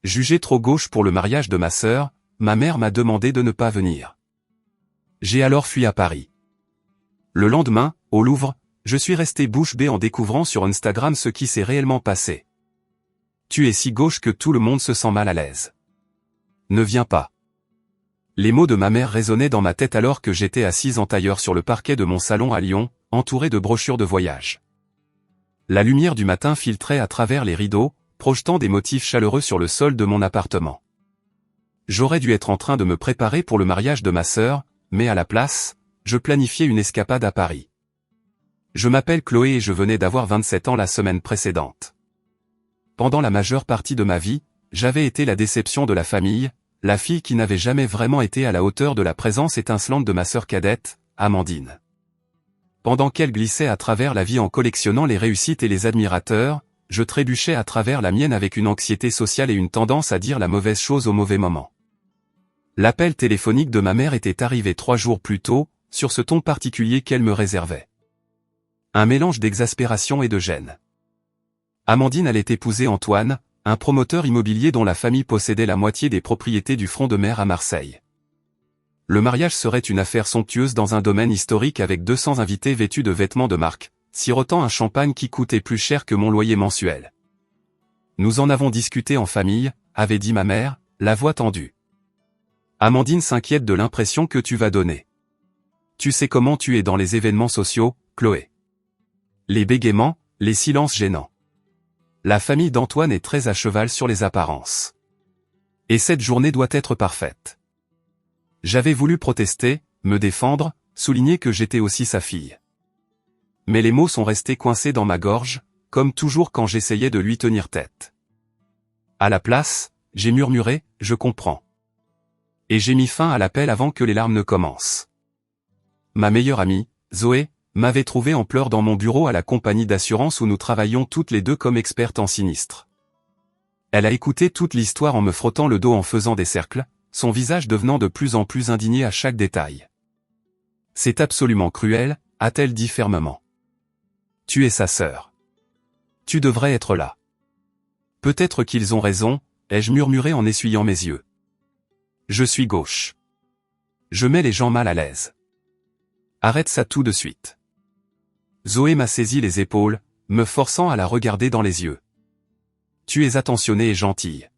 Jugée trop gauche pour le mariage de ma sœur, ma mère m'a demandé de ne pas venir. J'ai alors fui à Paris. Le lendemain, au Louvre, je suis resté bouche bée en découvrant sur Instagram ce qui s'est réellement passé. Tu es si gauche que tout le monde se sent mal à l'aise. Ne viens pas. Les mots de ma mère résonnaient dans ma tête alors que j'étais assise en tailleur sur le parquet de mon salon à Lyon, entouré de brochures de voyage. La lumière du matin filtrait à travers les rideaux, projetant des motifs chaleureux sur le sol de mon appartement. J'aurais dû être en train de me préparer pour le mariage de ma sœur, mais à la place, je planifiais une escapade à Paris. Je m'appelle Chloé et je venais d'avoir 27 ans la semaine précédente. Pendant la majeure partie de ma vie, j'avais été la déception de la famille, la fille qui n'avait jamais vraiment été à la hauteur de la présence étincelante de ma sœur cadette, Amandine. Pendant qu'elle glissait à travers la vie en collectionnant les réussites et les admirateurs, je trébuchais à travers la mienne avec une anxiété sociale et une tendance à dire la mauvaise chose au mauvais moment. L'appel téléphonique de ma mère était arrivé 3 jours plus tôt, sur ce ton particulier qu'elle me réservait. Un mélange d'exaspération et de gêne. Amandine allait épouser Antoine, un promoteur immobilier dont la famille possédait la moitié des propriétés du front de mer à Marseille. Le mariage serait une affaire somptueuse dans un domaine historique avec 200 invités vêtus de vêtements de marque, sirotant un champagne qui coûtait plus cher que mon loyer mensuel. Nous en avons discuté en famille, avait dit ma mère, la voix tendue. Amandine s'inquiète de l'impression que tu vas donner. Tu sais comment tu es dans les événements sociaux, Chloé. Les bégaiements, les silences gênants. La famille d'Antoine est très à cheval sur les apparences. Et cette journée doit être parfaite. J'avais voulu protester, me défendre, souligner que j'étais aussi sa fille. Mais les mots sont restés coincés dans ma gorge, comme toujours quand j'essayais de lui tenir tête. À la place, j'ai murmuré, je comprends. Et j'ai mis fin à l'appel avant que les larmes ne commencent. Ma meilleure amie, Zoé, m'avait trouvé en pleurs dans mon bureau à la compagnie d'assurance où nous travaillions toutes les deux comme expertes en sinistres. Elle a écouté toute l'histoire en me frottant le dos en faisant des cercles, son visage devenant de plus en plus indigné à chaque détail. C'est absolument cruel, a-t-elle dit fermement. Tu es sa sœur. Tu devrais être là. Peut-être qu'ils ont raison, ai-je murmuré en essuyant mes yeux. Je suis gauche. Je mets les gens mal à l'aise. Arrête ça tout de suite. Zoé m'a saisi les épaules, me forçant à la regarder dans les yeux. Tu es attentionnée et gentille.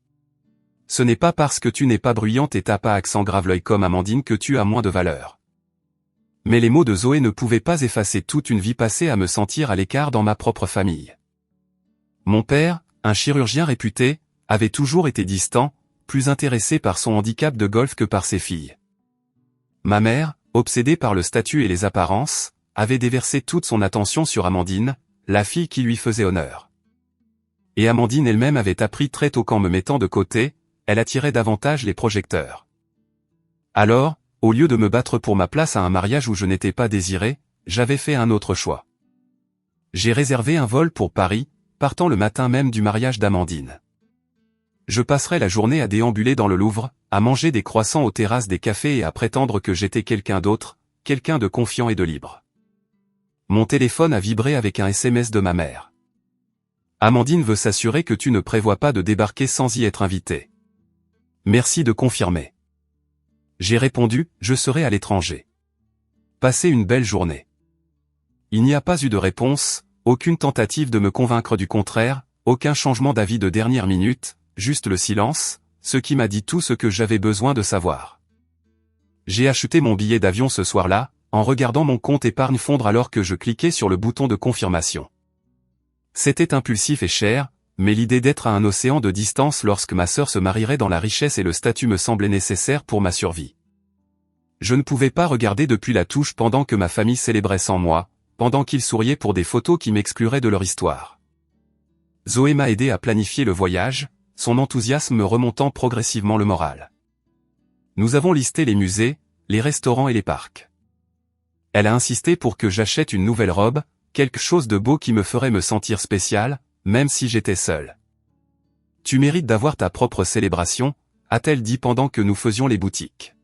Ce n'est pas parce que tu n'es pas bruyante et t'as pas accent grave l'œil comme Amandine que tu as moins de valeur. Mais les mots de Zoé ne pouvaient pas effacer toute une vie passée à me sentir à l'écart dans ma propre famille. Mon père, un chirurgien réputé, avait toujours été distant, plus intéressé par son handicap de golf que par ses filles. Ma mère, obsédée par le statut et les apparences, avait déversé toute son attention sur Amandine, la fille qui lui faisait honneur. Et Amandine elle-même avait appris très tôt qu'en me mettant de côté, elle attirait davantage les projecteurs. Alors, au lieu de me battre pour ma place à un mariage où je n'étais pas désiré, j'avais fait un autre choix. J'ai réservé un vol pour Paris, partant le matin même du mariage d'Amandine. Je passerai la journée à déambuler dans le Louvre, à manger des croissants aux terrasses des cafés et à prétendre que j'étais quelqu'un d'autre, quelqu'un de confiant et de libre. Mon téléphone a vibré avec un SMS de ma mère. Amandine veut s'assurer que tu ne prévois pas de débarquer sans y être invité. Merci de confirmer. J'ai répondu, je serai à l'étranger. Passez une belle journée. Il n'y a pas eu de réponse, aucune tentative de me convaincre du contraire, aucun changement d'avis de dernière minute, juste le silence, ce qui m'a dit tout ce que j'avais besoin de savoir. J'ai acheté mon billet d'avion ce soir-là, en regardant mon compte épargne fondre alors que je cliquais sur le bouton de confirmation. C'était impulsif et cher, mais l'idée d'être à un océan de distance lorsque ma sœur se marierait dans la richesse et le statut me semblait nécessaire pour ma survie. Je ne pouvais pas regarder depuis la touche pendant que ma famille célébrait sans moi, pendant qu'ils souriaient pour des photos qui m'excluraient de leur histoire. Zoé m'a aidé à planifier le voyage, son enthousiasme me remontant progressivement le moral. Nous avons listé les musées, les restaurants et les parcs. Elle a insisté pour que j'achète une nouvelle robe, quelque chose de beau qui me ferait me sentir spécial, même si j'étais seul. Tu mérites d'avoir ta propre célébration, a-t-elle dit pendant que nous faisions les boutiques.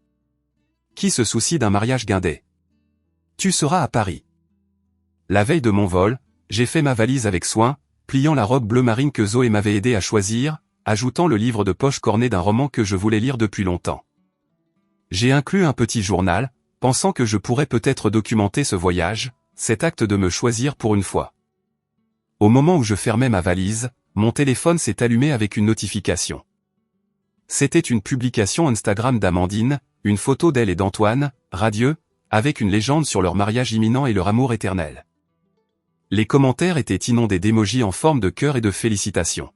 Qui se soucie d'un mariage guindé? Tu seras à Paris. La veille de mon vol, j'ai fait ma valise avec soin, pliant la robe bleu marine que Zoé m'avait aidé à choisir, ajoutant le livre de poche corné d'un roman que je voulais lire depuis longtemps. J'ai inclus un petit journal, pensant que je pourrais peut-être documenter ce voyage, cet acte de me choisir pour une fois. Au moment où je fermais ma valise, mon téléphone s'est allumé avec une notification. C'était une publication Instagram d'Amandine, une photo d'elle et d'Antoine, radieux, avec une légende sur leur mariage imminent et leur amour éternel. Les commentaires étaient inondés d'émojis en forme de cœur et de félicitations.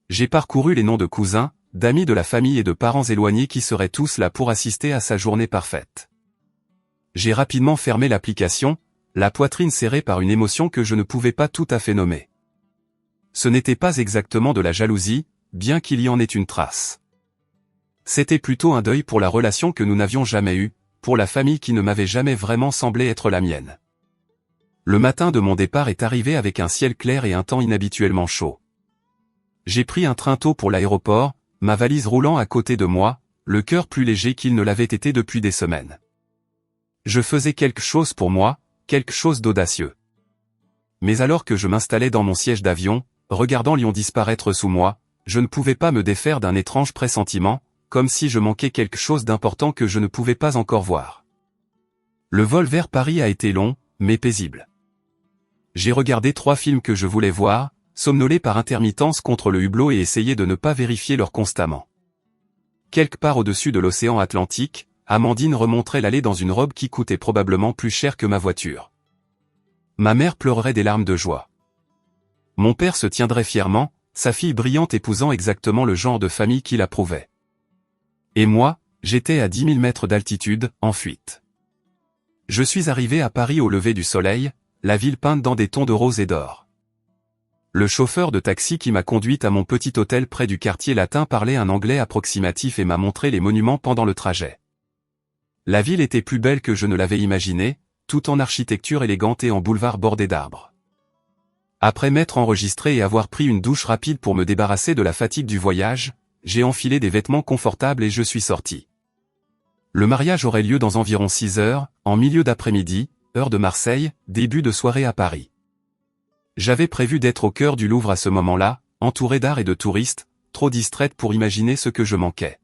J'ai parcouru les noms de cousins, d'amis de la famille et de parents éloignés qui seraient tous là pour assister à sa journée parfaite. J'ai rapidement fermé l'application, la poitrine serrée par une émotion que je ne pouvais pas tout à fait nommer. Ce n'était pas exactement de la jalousie, bien qu'il y en ait une trace. C'était plutôt un deuil pour la relation que nous n'avions jamais eue, pour la famille qui ne m'avait jamais vraiment semblé être la mienne. Le matin de mon départ est arrivé avec un ciel clair et un temps inhabituellement chaud. J'ai pris un train tôt pour l'aéroport, ma valise roulant à côté de moi, le cœur plus léger qu'il ne l'avait été depuis des semaines. Je faisais quelque chose pour moi, quelque chose d'audacieux. Mais alors que je m'installais dans mon siège d'avion, regardant Lyon disparaître sous moi, je ne pouvais pas me défaire d'un étrange pressentiment, comme si je manquais quelque chose d'important que je ne pouvais pas encore voir. Le vol vers Paris a été long, mais paisible. J'ai regardé 3 films que je voulais voir, somnolé par intermittence contre le hublot et essayé de ne pas vérifier l'heure constamment. Quelque part au-dessus de l'océan Atlantique, Amandine remonterait l'allée dans une robe qui coûtait probablement plus cher que ma voiture. Ma mère pleurerait des larmes de joie. Mon père se tiendrait fièrement, sa fille brillante épousant exactement le genre de famille qu'il approuvait. Et moi, j'étais à 10 000 mètres d'altitude, en fuite. Je suis arrivé à Paris au lever du soleil, la ville peinte dans des tons de rose et d'or. Le chauffeur de taxi qui m'a conduite à mon petit hôtel près du quartier latin parlait un anglais approximatif et m'a montré les monuments pendant le trajet. La ville était plus belle que je ne l'avais imaginé, tout en architecture élégante et en boulevard bordé d'arbres. Après m'être enregistré et avoir pris une douche rapide pour me débarrasser de la fatigue du voyage, j'ai enfilé des vêtements confortables et je suis sorti. Le mariage aurait lieu dans environ 6 heures, en milieu d'après-midi, heure de Marseille, début de soirée à Paris. J'avais prévu d'être au cœur du Louvre à ce moment-là, entouré d'art et de touristes, trop distraite pour imaginer ce que je manquais.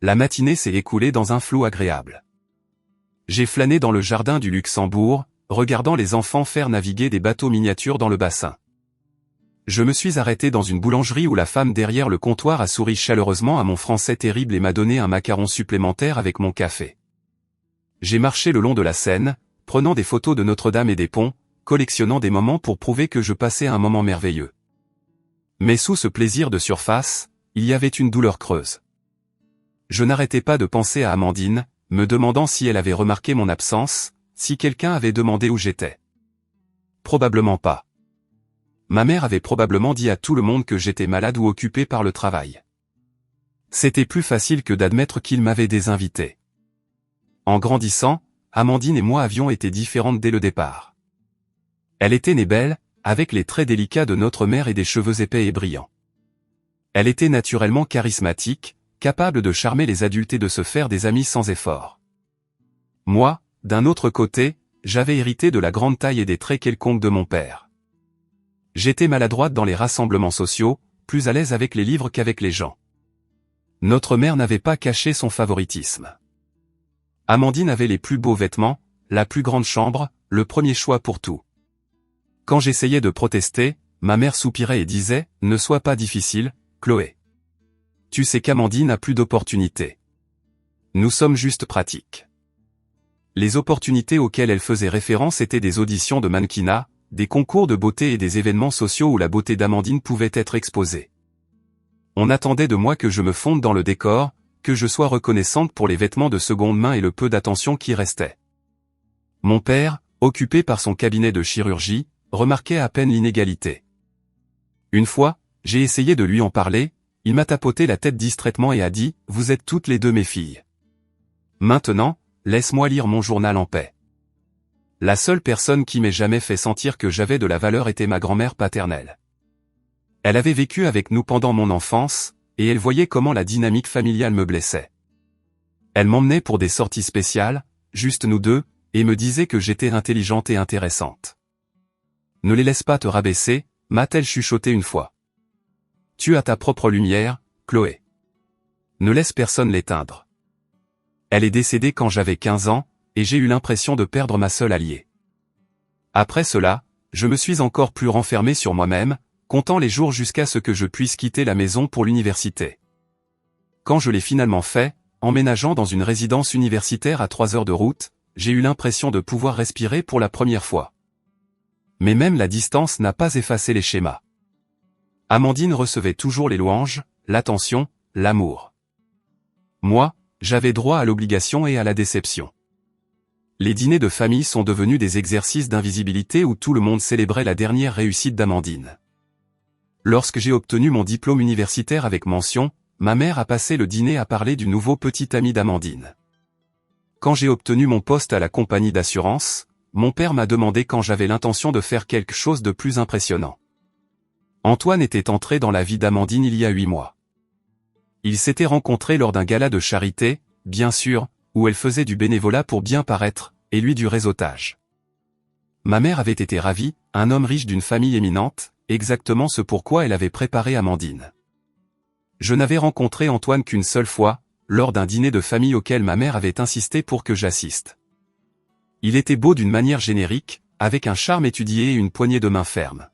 La matinée s'est écoulée dans un flou agréable. J'ai flâné dans le jardin du Luxembourg, regardant les enfants faire naviguer des bateaux miniatures dans le bassin. Je me suis arrêté dans une boulangerie où la femme derrière le comptoir a souri chaleureusement à mon français terrible et m'a donné un macaron supplémentaire avec mon café. J'ai marché le long de la Seine, prenant des photos de Notre-Dame et des ponts, collectionnant des moments pour prouver que je passais un moment merveilleux. Mais sous ce plaisir de surface, il y avait une douleur creuse. Je n'arrêtais pas de penser à Amandine, me demandant si elle avait remarqué mon absence, si quelqu'un avait demandé où j'étais. Probablement pas. Ma mère avait probablement dit à tout le monde que j'étais malade ou occupé par le travail. C'était plus facile que d'admettre qu'il m'avait désinvité. En grandissant, Amandine et moi avions été différentes dès le départ. Elle était née belle, avec les traits délicats de notre mère et des cheveux épais et brillants. Elle était naturellement charismatique, capable de charmer les adultes et de se faire des amis sans effort. Moi, d'un autre côté, j'avais hérité de la grande taille et des traits quelconques de mon père. J'étais maladroite dans les rassemblements sociaux, plus à l'aise avec les livres qu'avec les gens. Notre mère n'avait pas caché son favoritisme. Amandine avait les plus beaux vêtements, la plus grande chambre, le premier choix pour tout. Quand j'essayais de protester, ma mère soupirait et disait « Ne sois pas difficile, Chloé. Tu sais qu'Amandine n'a plus d'opportunités. Nous sommes juste pratiques. » Les opportunités auxquelles elle faisait référence étaient des auditions de mannequinat, des concours de beauté et des événements sociaux où la beauté d'Amandine pouvait être exposée. On attendait de moi que je me fonde dans le décor, que je sois reconnaissante pour les vêtements de seconde main et le peu d'attention qui restait. Mon père, occupé par son cabinet de chirurgie, remarquait à peine l'inégalité. Une fois, j'ai essayé de lui en parler, il m'a tapoté la tête distraitement et a dit « Vous êtes toutes les deux mes filles. Maintenant, laisse-moi lire mon journal en paix. » La seule personne qui m'ait jamais fait sentir que j'avais de la valeur était ma grand-mère paternelle. Elle avait vécu avec nous pendant mon enfance, et elle voyait comment la dynamique familiale me blessait. Elle m'emmenait pour des sorties spéciales, juste nous deux, et me disait que j'étais intelligente et intéressante. « Ne les laisse pas te rabaisser », m'a-t-elle chuchoté une fois. tu as ta propre lumière, Chloé. Ne laisse personne l'éteindre. Elle est décédée quand j'avais 15 ans, et j'ai eu l'impression de perdre ma seule alliée. Après cela, je me suis encore plus renfermé sur moi-même, comptant les jours jusqu'à ce que je puisse quitter la maison pour l'université. Quand je l'ai finalement fait, emménageant dans une résidence universitaire à 3 heures de route, j'ai eu l'impression de pouvoir respirer pour la première fois. Mais même la distance n'a pas effacé les schémas. Amandine recevait toujours les louanges, l'attention, l'amour. Moi, j'avais droit à l'obligation et à la déception. Les dîners de famille sont devenus des exercices d'invisibilité où tout le monde célébrait la dernière réussite d'Amandine. Lorsque j'ai obtenu mon diplôme universitaire avec mention, ma mère a passé le dîner à parler du nouveau petit ami d'Amandine. Quand j'ai obtenu mon poste à la compagnie d'assurance, mon père m'a demandé quand j'avais l'intention de faire quelque chose de plus impressionnant. Antoine était entré dans la vie d'Amandine il y a 8 mois. Ils s'étaient rencontrés lors d'un gala de charité, bien sûr, où elle faisait du bénévolat pour bien paraître, et lui du réseautage. Ma mère avait été ravie, un homme riche d'une famille éminente, exactement ce pourquoi elle avait préparé Amandine. Je n'avais rencontré Antoine qu'une seule fois, lors d'un dîner de famille auquel ma mère avait insisté pour que j'assiste. Il était beau d'une manière générique, avec un charme étudié et une poignée de main ferme.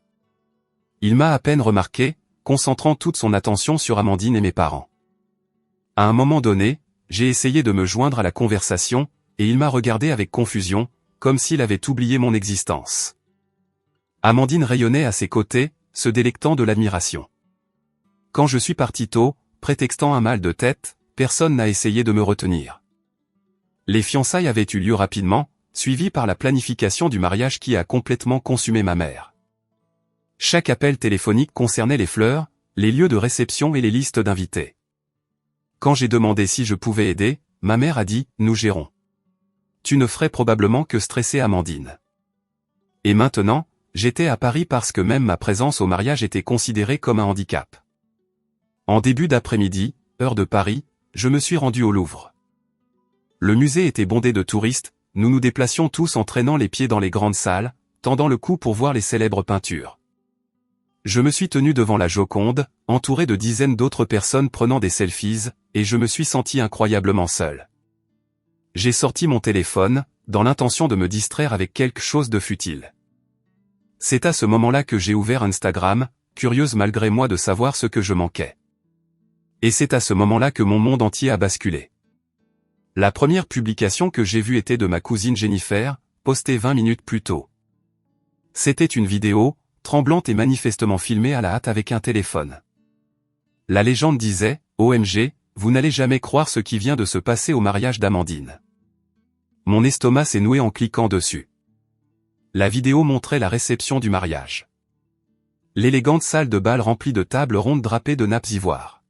Il m'a à peine remarqué, concentrant toute son attention sur Amandine et mes parents. À un moment donné, j'ai essayé de me joindre à la conversation, et il m'a regardé avec confusion, comme s'il avait oublié mon existence. Amandine rayonnait à ses côtés, se délectant de l'admiration. Quand je suis parti tôt, prétextant un mal de tête, personne n'a essayé de me retenir. Les fiançailles avaient eu lieu rapidement, suivies par la planification du mariage qui a complètement consumé ma mère. Chaque appel téléphonique concernait les fleurs, les lieux de réception et les listes d'invités. Quand j'ai demandé si je pouvais aider, ma mère a dit « Nous gérons ». Tu ne ferais probablement que stresser Amandine. Et maintenant, j'étais à Paris parce que même ma présence au mariage était considérée comme un handicap. En début d'après-midi, heure de Paris, je me suis rendu au Louvre. Le musée était bondé de touristes, nous nous déplacions tous en traînant les pieds dans les grandes salles, tendant le cou pour voir les célèbres peintures. Je me suis tenu devant la Joconde, entouré de dizaines d'autres personnes prenant des selfies, et je me suis senti incroyablement seul. J'ai sorti mon téléphone, dans l'intention de me distraire avec quelque chose de futile. C'est à ce moment-là que j'ai ouvert Instagram, curieuse malgré moi de savoir ce que je manquais. Et c'est à ce moment-là que mon monde entier a basculé. La première publication que j'ai vue était de ma cousine Jennifer, postée 20 minutes plus tôt. C'était une vidéo, tremblante et manifestement filmée à la hâte avec un téléphone. La légende disait, « OMG, vous n'allez jamais croire ce qui vient de se passer au mariage d'Amandine. » Mon estomac s'est noué en cliquant dessus. La vidéo montrait la réception du mariage. L'élégante salle de bal remplie de tables rondes drapées de nappes ivoires.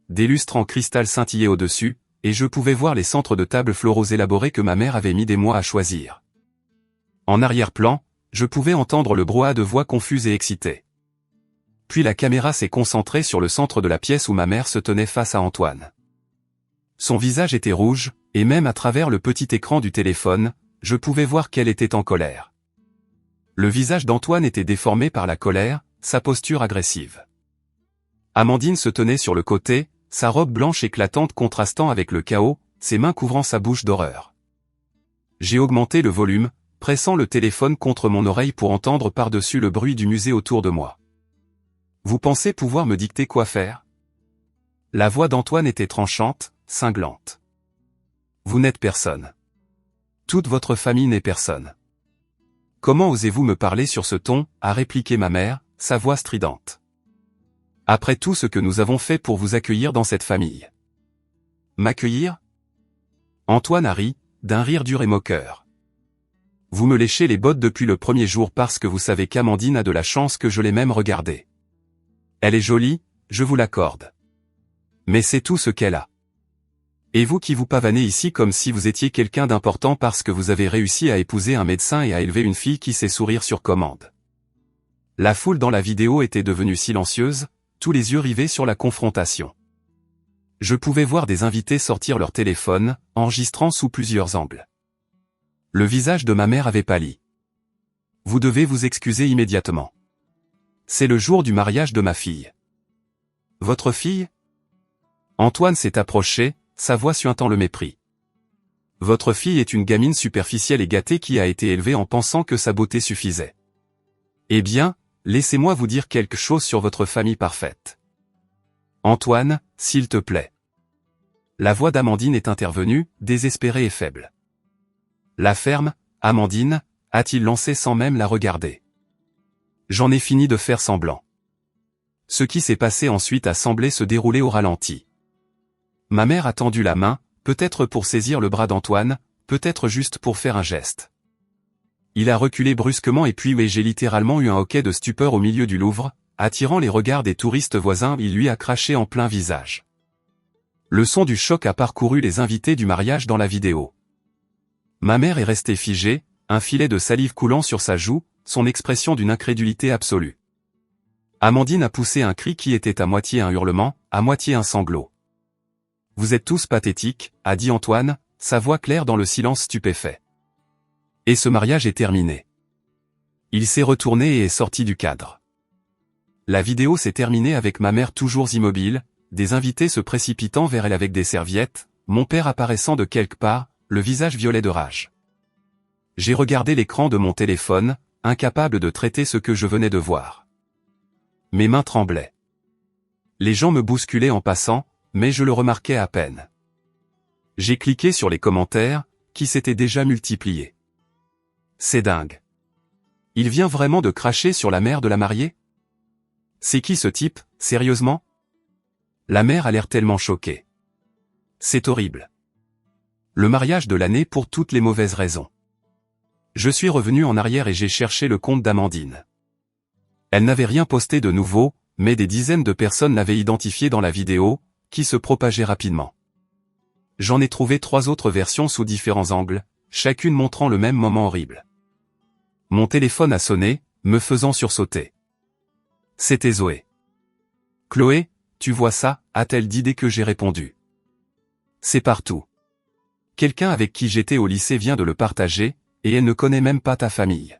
Des lustres en cristal scintillaient au-dessus, et je pouvais voir les centres de tables floraux élaborés que ma mère avait mis des mois à choisir. En arrière-plan, je pouvais entendre le brouhaha de voix confuses et excitées. Puis la caméra s'est concentrée sur le centre de la pièce où ma mère se tenait face à Antoine. Son visage était rouge, et même à travers le petit écran du téléphone, je pouvais voir qu'elle était en colère. Le visage d'Antoine était déformé par la colère, sa posture agressive. Amandine se tenait sur le côté, sa robe blanche éclatante contrastant avec le chaos, ses mains couvrant sa bouche d'horreur. J'ai augmenté le volume, pressant le téléphone contre mon oreille pour entendre par-dessus le bruit du musée autour de moi. Vous pensez pouvoir me dicter quoi faire? La voix d'Antoine était tranchante, cinglante. Vous n'êtes personne. Toute votre famille n'est personne. Comment osez-vous me parler sur ce ton, a répliqué ma mère, sa voix stridente. Après tout ce que nous avons fait pour vous accueillir dans cette famille. M'accueillir? Antoine a ri, d'un rire dur et moqueur. Vous me léchez les bottes depuis le premier jour parce que vous savez qu'Amandine a de la chance que je l'ai même regardée. Elle est jolie, je vous l'accorde. Mais c'est tout ce qu'elle a. Et vous qui vous pavanez ici comme si vous étiez quelqu'un d'important parce que vous avez réussi à épouser un médecin et à élever une fille qui sait sourire sur commande. La foule dans la vidéo était devenue silencieuse, tous les yeux rivés sur la confrontation. Je pouvais voir des invités sortir leur téléphone, enregistrant sous plusieurs angles. Le visage de ma mère avait pâli. Vous devez vous excuser immédiatement. C'est le jour du mariage de ma fille. Votre fille? Antoine s'est approché, sa voix suintant le mépris. Votre fille est une gamine superficielle et gâtée qui a été élevée en pensant que sa beauté suffisait. Eh bien, laissez-moi vous dire quelque chose sur votre famille parfaite. Antoine, s'il te plaît. La voix d'Amandine est intervenue, désespérée et faible. La ferme, Amandine, a-t-il lancé sans même la regarder. J'en ai fini de faire semblant. Ce qui s'est passé ensuite a semblé se dérouler au ralenti. Ma mère a tendu la main, peut-être pour saisir le bras d'Antoine, peut-être juste pour faire un geste. Il a reculé brusquement et puis j'ai littéralement eu un hoquet de stupeur au milieu du Louvre, attirant les regards des touristes voisins, il lui a craché en plein visage. Le son du choc a parcouru les invités du mariage dans la vidéo. Ma mère est restée figée, un filet de salive coulant sur sa joue, son expression d'une incrédulité absolue. Amandine a poussé un cri qui était à moitié un hurlement, à moitié un sanglot. « Vous êtes tous pathétiques », a dit Antoine, sa voix claire dans le silence stupéfait. Et ce mariage est terminé. Il s'est retourné et est sorti du cadre. La vidéo s'est terminée avec ma mère toujours immobile, des invités se précipitant vers elle avec des serviettes, mon père apparaissant de quelque part, le visage violet de rage. J'ai regardé l'écran de mon téléphone, incapable de traiter ce que je venais de voir. Mes mains tremblaient. Les gens me bousculaient en passant, mais je le remarquais à peine. J'ai cliqué sur les commentaires, qui s'étaient déjà multipliés. C'est dingue. Il vient vraiment de cracher sur la mère de la mariée? C'est qui ce type, sérieusement? La mère a l'air tellement choquée. C'est horrible. Le mariage de l'année pour toutes les mauvaises raisons. Je suis revenu en arrière et j'ai cherché le compte d'Amandine. Elle n'avait rien posté de nouveau, mais des dizaines de personnes l'avaient identifié dans la vidéo, qui se propageait rapidement. J'en ai trouvé 3 autres versions sous différents angles, chacune montrant le même moment horrible. Mon téléphone a sonné, me faisant sursauter. C'était Zoé. « Chloé, tu vois ça ?» a-t-elle dit dès que j'ai répondu. C'est partout. Quelqu'un avec qui j'étais au lycée vient de le partager, et elle ne connaît même pas ta famille.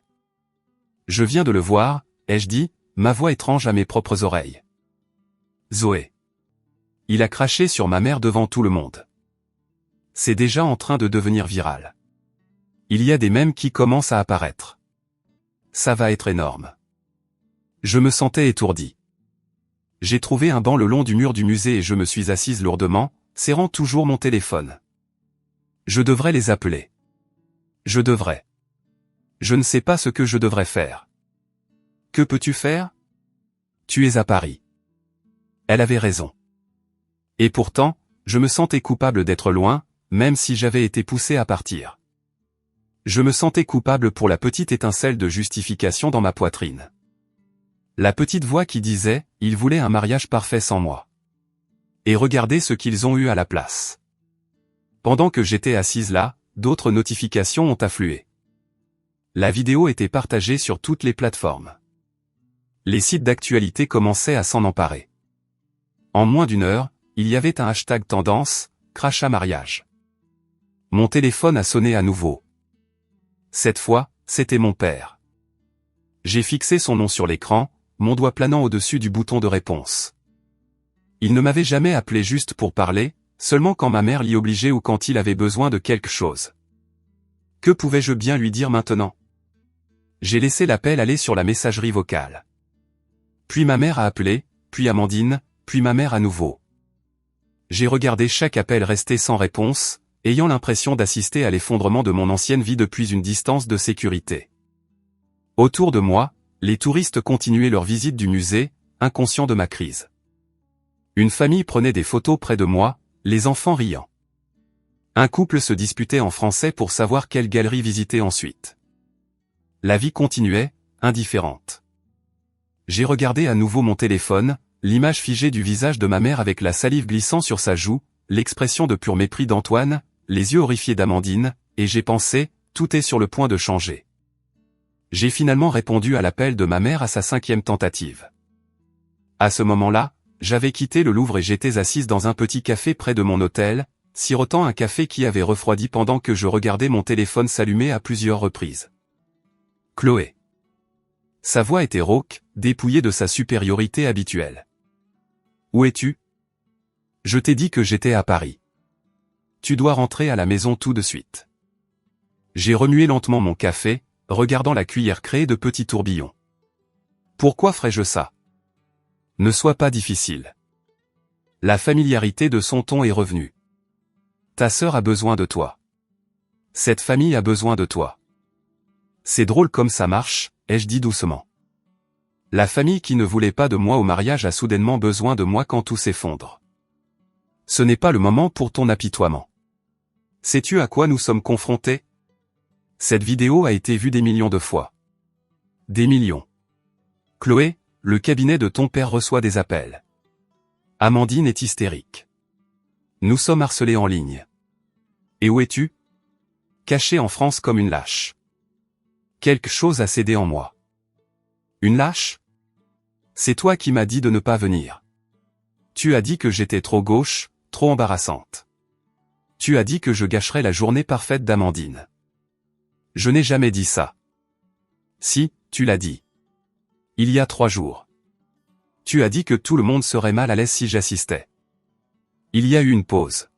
Je viens de le voir, ai-je dit, ma voix étrange à mes propres oreilles. Zoé. Il a craché sur ma mère devant tout le monde. C'est déjà en train de devenir viral. Il y a des mèmes qui commencent à apparaître. Ça va être énorme. Je me sentais étourdi. J'ai trouvé un banc le long du mur du musée et je me suis assise lourdement, serrant toujours mon téléphone. Je devrais les appeler. Je devrais. Je ne sais pas ce que je devrais faire. Que peux-tu faire? Tu es à Paris. Elle avait raison. Et pourtant, je me sentais coupable d'être loin, même si j'avais été poussé à partir. Je me sentais coupable pour la petite étincelle de justification dans ma poitrine. La petite voix qui disait, ils voulaient un mariage parfait sans moi. Et regardez ce qu'ils ont eu à la place. Pendant que j'étais assise là, d'autres notifications ont afflué. La vidéo était partagée sur toutes les plateformes. Les sites d'actualité commençaient à s'en emparer. En moins d'1 heure, il y avait un hashtag tendance, crachat mariage. Mon téléphone a sonné à nouveau. Cette fois, c'était mon père. J'ai fixé son nom sur l'écran, mon doigt planant au-dessus du bouton de réponse. Il ne m'avait jamais appelé juste pour parler, seulement quand ma mère l'y obligeait ou quand il avait besoin de quelque chose. Que pouvais-je bien lui dire maintenant? J'ai laissé l'appel aller sur la messagerie vocale. Puis ma mère a appelé, puis Amandine, puis ma mère à nouveau. J'ai regardé chaque appel resté sans réponse, ayant l'impression d'assister à l'effondrement de mon ancienne vie depuis une distance de sécurité. Autour de moi, les touristes continuaient leur visite du musée, inconscients de ma crise. Une famille prenait des photos près de moi, les enfants riant. Un couple se disputait en français pour savoir quelle galerie visiter ensuite. La vie continuait, indifférente. J'ai regardé à nouveau mon téléphone, l'image figée du visage de ma mère avec la salive glissant sur sa joue, l'expression de pur mépris d'Antoine, les yeux horrifiés d'Amandine, et j'ai pensé, tout est sur le point de changer. J'ai finalement répondu à l'appel de ma mère à sa 5e tentative. À ce moment-là, j'avais quitté le Louvre et j'étais assise dans un petit café près de mon hôtel, sirotant un café qui avait refroidi pendant que je regardais mon téléphone s'allumer à plusieurs reprises. Chloé. Sa voix était rauque, dépouillée de sa supériorité habituelle. Où es-tu? Je t'ai dit que j'étais à Paris. Tu dois rentrer à la maison tout de suite. J'ai remué lentement mon café, regardant la cuillère créer de petits tourbillons. Pourquoi ferais-je ça? Ne sois pas difficile. La familiarité de son ton est revenue. Ta sœur a besoin de toi. Cette famille a besoin de toi. C'est drôle comme ça marche, ai-je dit doucement. La famille qui ne voulait pas de moi au mariage a soudainement besoin de moi quand tout s'effondre. Ce n'est pas le moment pour ton apitoiement. Sais-tu à quoi nous sommes confrontés? Cette vidéo a été vue des millions de fois. Des millions. Chloé, le cabinet de ton père reçoit des appels. Amandine est hystérique. Nous sommes harcelés en ligne. Et où es-tu? Cachée en France comme une lâche. Quelque chose a cédé en moi. Une lâche? C'est toi qui m'as dit de ne pas venir. Tu as dit que j'étais trop gauche, trop embarrassante. Tu as dit que je gâcherais la journée parfaite d'Amandine. Je n'ai jamais dit ça. Si, tu l'as dit. Il y a 3 jours. Tu as dit que tout le monde serait mal à l'aise si j'assistais. Il y a eu une pause.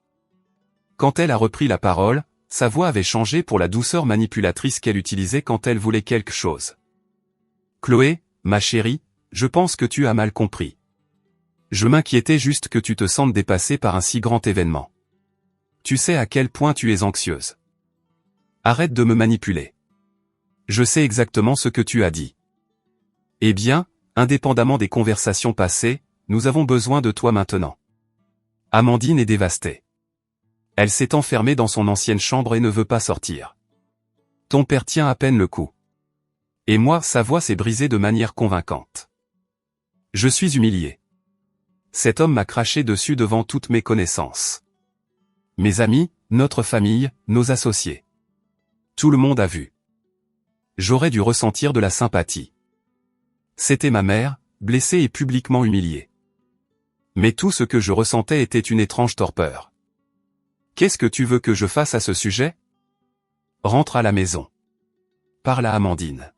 Quand elle a repris la parole, sa voix avait changé pour la douceur manipulatrice qu'elle utilisait quand elle voulait quelque chose. Chloé, ma chérie, je pense que tu as mal compris. Je m'inquiétais juste que tu te sentes dépassée par un si grand événement. Tu sais à quel point tu es anxieuse. Arrête de me manipuler. Je sais exactement ce que tu as dit. Eh bien, indépendamment des conversations passées, nous avons besoin de toi maintenant. Amandine est dévastée. Elle s'est enfermée dans son ancienne chambre et ne veut pas sortir. Ton père tient à peine le coup. Et moi, sa voix s'est brisée de manière convaincante. Je suis humilié. Cet homme m'a craché dessus devant toutes mes connaissances. Mes amis, notre famille, nos associés. Tout le monde a vu. J'aurais dû ressentir de la sympathie. C'était ma mère, blessée et publiquement humiliée. Mais tout ce que je ressentais était une étrange torpeur. Qu'est-ce que tu veux que je fasse à ce sujet? Rentre à la maison. Parle à Amandine.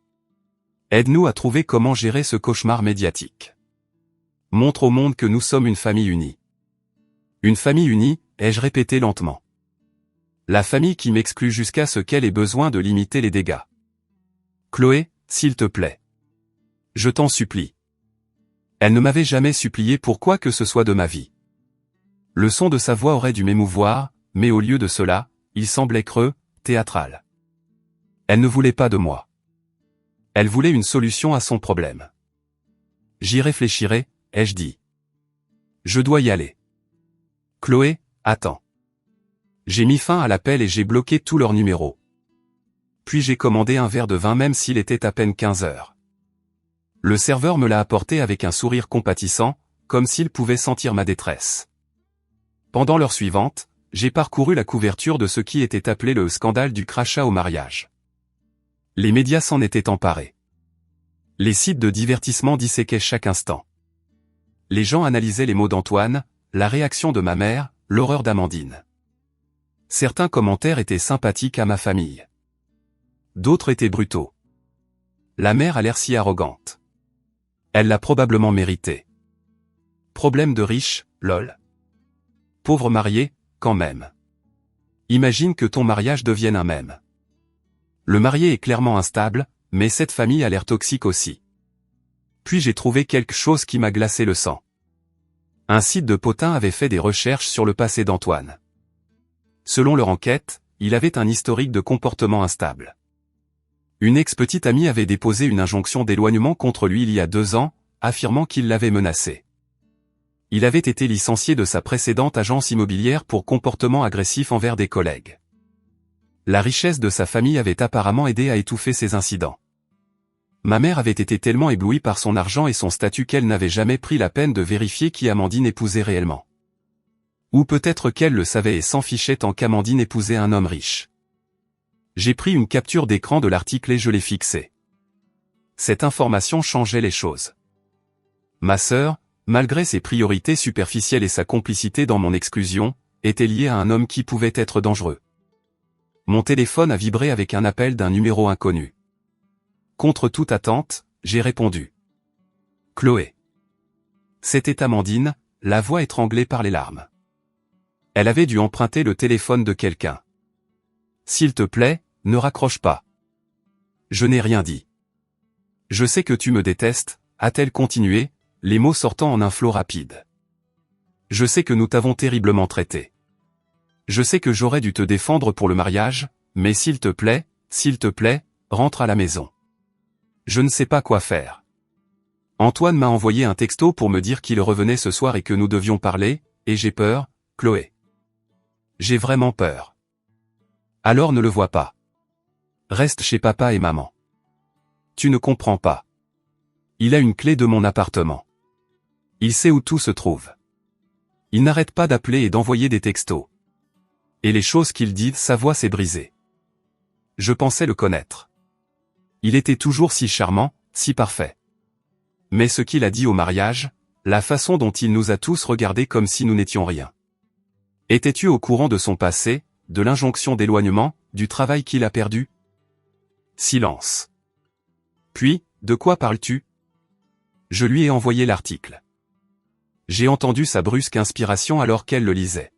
Aide-nous à trouver comment gérer ce cauchemar médiatique. Montre au monde que nous sommes une famille unie. Une famille unie, ai-je répété lentement. La famille qui m'exclut jusqu'à ce qu'elle ait besoin de limiter les dégâts. Chloé, s'il te plaît. Je t'en supplie. Elle ne m'avait jamais supplié pour quoi que ce soit de ma vie. Le son de sa voix aurait dû m'émouvoir, mais au lieu de cela, il semblait creux, théâtral. Elle ne voulait pas de moi. Elle voulait une solution à son problème. J'y réfléchirai, ai-je dit. Je dois y aller. Chloé, attends. J'ai mis fin à l'appel et j'ai bloqué tous leurs numéros. Puis j'ai commandé un verre de vin même s'il était à peine 15 heures. Le serveur me l'a apporté avec un sourire compatissant, comme s'il pouvait sentir ma détresse. Pendant l'heure suivante, j'ai parcouru la couverture de ce qui était appelé le scandale du crachat au mariage. Les médias s'en étaient emparés. Les sites de divertissement disséquaient chaque instant. Les gens analysaient les mots d'Antoine, la réaction de ma mère, l'horreur d'Amandine. Certains commentaires étaient sympathiques à ma famille. D'autres étaient brutaux. La mère a l'air si arrogante. Elle l'a probablement mérité. Problème de riche, lol. Pauvre marié, quand même. Imagine que ton mariage devienne un mème. Le marié est clairement instable, mais cette famille a l'air toxique aussi. Puis j'ai trouvé quelque chose qui m'a glacé le sang. Un site de potins avait fait des recherches sur le passé d'Antoine. Selon leur enquête, il avait un historique de comportement instable. Une ex-petite amie avait déposé une injonction d'éloignement contre lui il y a 2 ans, affirmant qu'il l'avait menacé. Il avait été licencié de sa précédente agence immobilière pour comportement agressif envers des collègues. La richesse de sa famille avait apparemment aidé à étouffer ces incidents. Ma mère avait été tellement éblouie par son argent et son statut qu'elle n'avait jamais pris la peine de vérifier qui Amandine épousait réellement. Ou peut-être qu'elle le savait et s'en fichait tant qu'Amandine épousait un homme riche. J'ai pris une capture d'écran de l'article et je l'ai fixé. Cette information changeait les choses. Ma sœur, malgré ses priorités superficielles et sa complicité dans mon exclusion, était liée à un homme qui pouvait être dangereux. Mon téléphone a vibré avec un appel d'un numéro inconnu. Contre toute attente, j'ai répondu. Chloé. C'était Amandine, la voix étranglée par les larmes. Elle avait dû emprunter le téléphone de quelqu'un. S'il te plaît, ne raccroche pas. Je n'ai rien dit. Je sais que tu me détestes, a-t-elle continué, les mots sortant en un flot rapide. Je sais que nous t'avons terriblement traité. Je sais que j'aurais dû te défendre pour le mariage, mais s'il te plaît, rentre à la maison. Je ne sais pas quoi faire. Antoine m'a envoyé un texto pour me dire qu'il revenait ce soir et que nous devions parler, et j'ai peur, Chloé. J'ai vraiment peur. Alors ne le vois pas. Reste chez papa et maman. Tu ne comprends pas. Il a une clé de mon appartement. Il sait où tout se trouve. Il n'arrête pas d'appeler et d'envoyer des textos. Et les choses qu'il dit, sa voix s'est brisée. Je pensais le connaître. Il était toujours si charmant, si parfait. Mais ce qu'il a dit au mariage, la façon dont il nous a tous regardés comme si nous n'étions rien. Étais-tu au courant de son passé, de l'injonction d'éloignement, du travail qu'il a perdu? Silence. Puis, de quoi parles-tu? Je lui ai envoyé l'article. J'ai entendu sa brusque inspiration alors qu'elle le lisait.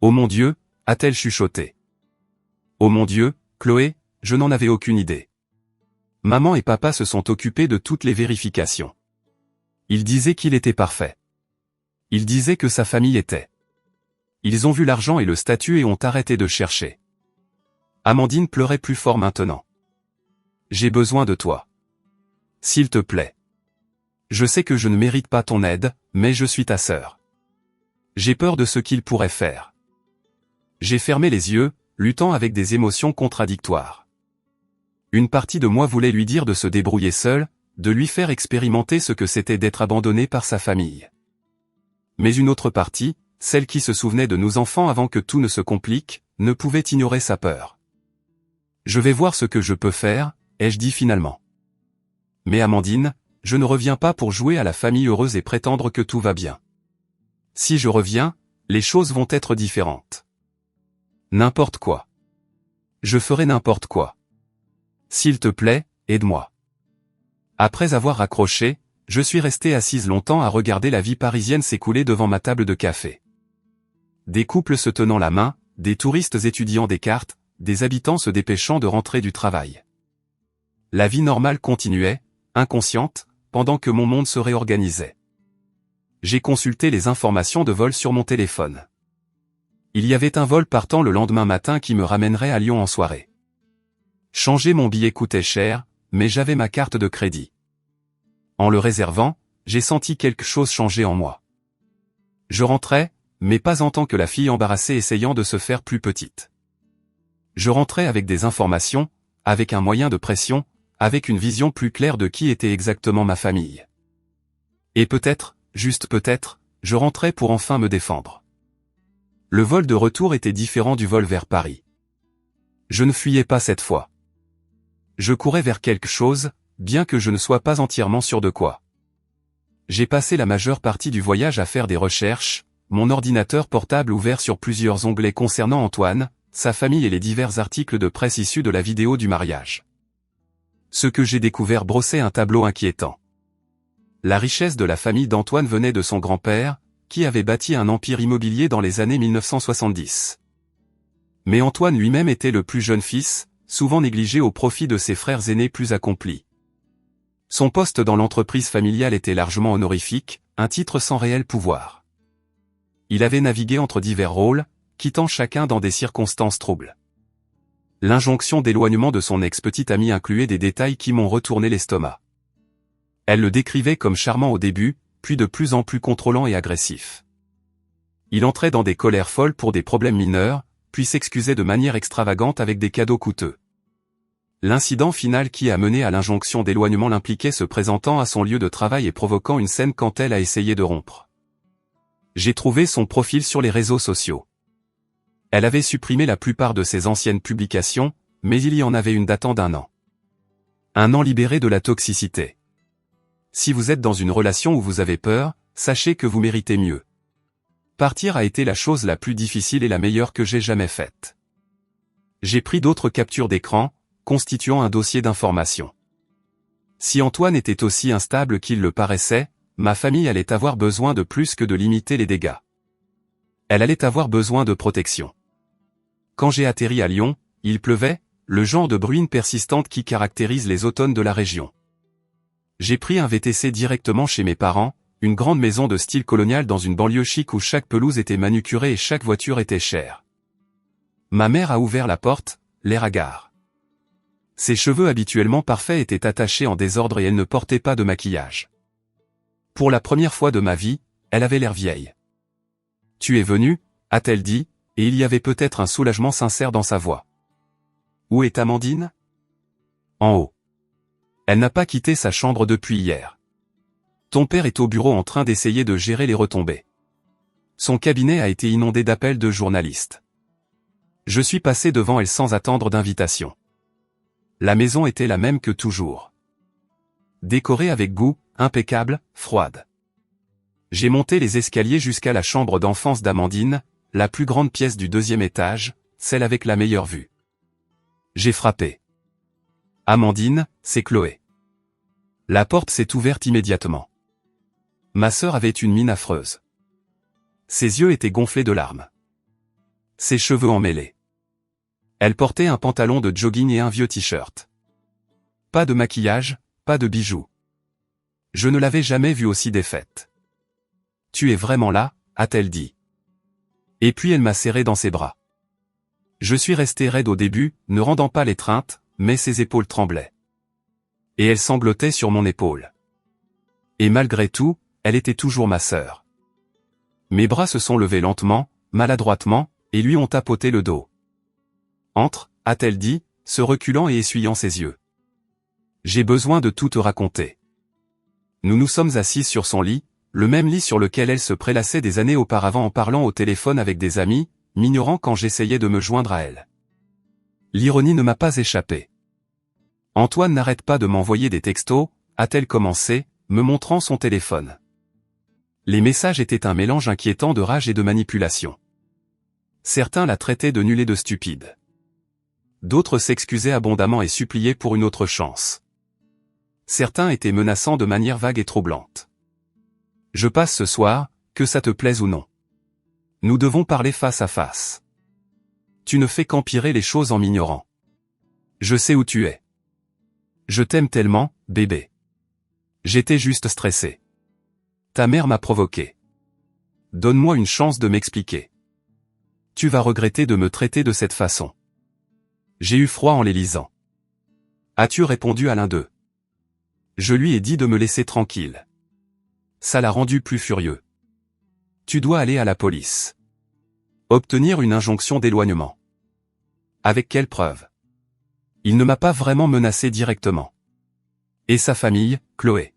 Oh mon Dieu, a-t-elle chuchoté. Oh mon Dieu, Chloé, je n'en avais aucune idée. Maman et papa se sont occupés de toutes les vérifications. Ils disaient qu'il était parfait. Ils disaient que sa famille était. Ils ont vu l'argent et le statut et ont arrêté de chercher. Amandine pleurait plus fort maintenant. J'ai besoin de toi. S'il te plaît. Je sais que je ne mérite pas ton aide, mais je suis ta sœur. J'ai peur de ce qu'il pourrait faire. J'ai fermé les yeux, luttant avec des émotions contradictoires. Une partie de moi voulait lui dire de se débrouiller seule, de lui faire expérimenter ce que c'était d'être abandonné par sa famille. Mais une autre partie, celle qui se souvenait de nos enfants avant que tout ne se complique, ne pouvait ignorer sa peur. Je vais voir ce que je peux faire, ai-je dit finalement. Mais Amandine, je ne reviens pas pour jouer à la famille heureuse et prétendre que tout va bien. Si je reviens, les choses vont être différentes. N'importe quoi. Je ferai n'importe quoi. S'il te plaît, aide-moi. Après avoir raccroché, je suis restée assise longtemps à regarder la vie parisienne s'écouler devant ma table de café. Des couples se tenant la main, des touristes étudiant des cartes, des habitants se dépêchant de rentrer du travail. La vie normale continuait, inconsciente, pendant que mon monde se réorganisait. J'ai consulté les informations de vol sur mon téléphone. Il y avait un vol partant le lendemain matin qui me ramènerait à Lyon en soirée. Changer mon billet coûtait cher, mais j'avais ma carte de crédit. En le réservant, j'ai senti quelque chose changer en moi. Je rentrais, mais pas en tant que la fille embarrassée essayant de se faire plus petite. Je rentrais avec des informations, avec un moyen de pression, avec une vision plus claire de qui était exactement ma famille. Et peut-être, juste peut-être, je rentrais pour enfin me défendre. Le vol de retour était différent du vol vers Paris. Je ne fuyais pas cette fois. Je courais vers quelque chose, bien que je ne sois pas entièrement sûr de quoi. J'ai passé la majeure partie du voyage à faire des recherches, mon ordinateur portable ouvert sur plusieurs onglets concernant Antoine, sa famille et les divers articles de presse issus de la vidéo du mariage. Ce que j'ai découvert brossait un tableau inquiétant. La richesse de la famille d'Antoine venait de son grand-père, qui avait bâti un empire immobilier dans les années 1970. Mais Antoine lui-même était le plus jeune fils, souvent négligé au profit de ses frères aînés plus accomplis. Son poste dans l'entreprise familiale était largement honorifique, un titre sans réel pouvoir. Il avait navigué entre divers rôles, quittant chacun dans des circonstances troubles. L'injonction d'éloignement de son ex-petite amie incluait des détails qui m'ont retourné l'estomac. Elle le décrivait comme charmant au début, puis de plus en plus contrôlant et agressif. Il entrait dans des colères folles pour des problèmes mineurs, puis s'excusait de manière extravagante avec des cadeaux coûteux. L'incident final qui a mené à l'injonction d'éloignement l'impliquait se présentant à son lieu de travail et provoquant une scène quand elle a essayé de rompre. J'ai trouvé son profil sur les réseaux sociaux. Elle avait supprimé la plupart de ses anciennes publications, mais il y en avait une datant d'1 an. 1 an libéré de la toxicité. Si vous êtes dans une relation où vous avez peur, sachez que vous méritez mieux. Partir a été la chose la plus difficile et la meilleure que j'ai jamais faite. J'ai pris d'autres captures d'écran, constituant un dossier d'information. Si Antoine était aussi instable qu'il le paraissait, ma famille allait avoir besoin de plus que de limiter les dégâts. Elle allait avoir besoin de protection. Quand j'ai atterri à Lyon, il pleuvait, le genre de bruine persistante qui caractérise les automnes de la région. J'ai pris un VTC directement chez mes parents, une grande maison de style colonial dans une banlieue chic où chaque pelouse était manucurée et chaque voiture était chère. Ma mère a ouvert la porte, l'air hagard. Ses cheveux habituellement parfaits étaient attachés en désordre et elle ne portait pas de maquillage. Pour la première fois de ma vie, elle avait l'air vieille. « Tu es venue ?» a-t-elle dit, et il y avait peut-être un soulagement sincère dans sa voix. « Où est Amandine ?» En haut. Elle n'a pas quitté sa chambre depuis hier. Ton père est au bureau en train d'essayer de gérer les retombées. Son cabinet a été inondé d'appels de journalistes. Je suis passé devant elle sans attendre d'invitation. La maison était la même que toujours. Décorée avec goût, impeccable, froide. J'ai monté les escaliers jusqu'à la chambre d'enfance d'Amandine, la plus grande pièce du 2e étage, celle avec la meilleure vue. J'ai frappé. Amandine, c'est Chloé. La porte s'est ouverte immédiatement. Ma sœur avait une mine affreuse. Ses yeux étaient gonflés de larmes. Ses cheveux emmêlés. Elle portait un pantalon de jogging et un vieux t-shirt. Pas de maquillage, pas de bijoux. Je ne l'avais jamais vue aussi défaite. « Tu es vraiment là ?» a-t-elle dit. Et puis elle m'a serré dans ses bras. Je suis resté raide au début, ne rendant pas l'étreinte, mais ses épaules tremblaient. Et elle sanglotait sur mon épaule. Et malgré tout, elle était toujours ma sœur. Mes bras se sont levés lentement, maladroitement, et lui ont tapoté le dos. « Entre » a-t-elle dit, se reculant et essuyant ses yeux. J'ai besoin de tout te raconter. Nous nous sommes assis sur son lit, le même lit sur lequel elle se prélassait des années auparavant en parlant au téléphone avec des amis, m'ignorant quand j'essayais de me joindre à elle. L'ironie ne m'a pas échappé. « Antoine n'arrête pas de m'envoyer des textos », a-t-elle commencé, me montrant son téléphone. Les messages étaient un mélange inquiétant de rage et de manipulation. Certains la traitaient de nulle et de stupide. D'autres s'excusaient abondamment et suppliaient pour une autre chance. Certains étaient menaçants de manière vague et troublante. Je passe ce soir, que ça te plaise ou non. Nous devons parler face à face. Tu ne fais qu'empirer les choses en m'ignorant. Je sais où tu es. Je t'aime tellement, bébé. J'étais juste stressé. Ta mère m'a provoqué. Donne-moi une chance de m'expliquer. Tu vas regretter de me traiter de cette façon. J'ai eu froid en les lisant. As-tu répondu à l'un d'eux? Je lui ai dit de me laisser tranquille. Ça l'a rendu plus furieux. Tu dois aller à la police. Obtenir une injonction d'éloignement. Avec quelle preuve? Il ne m'a pas vraiment menacé directement. Et sa famille, Chloé?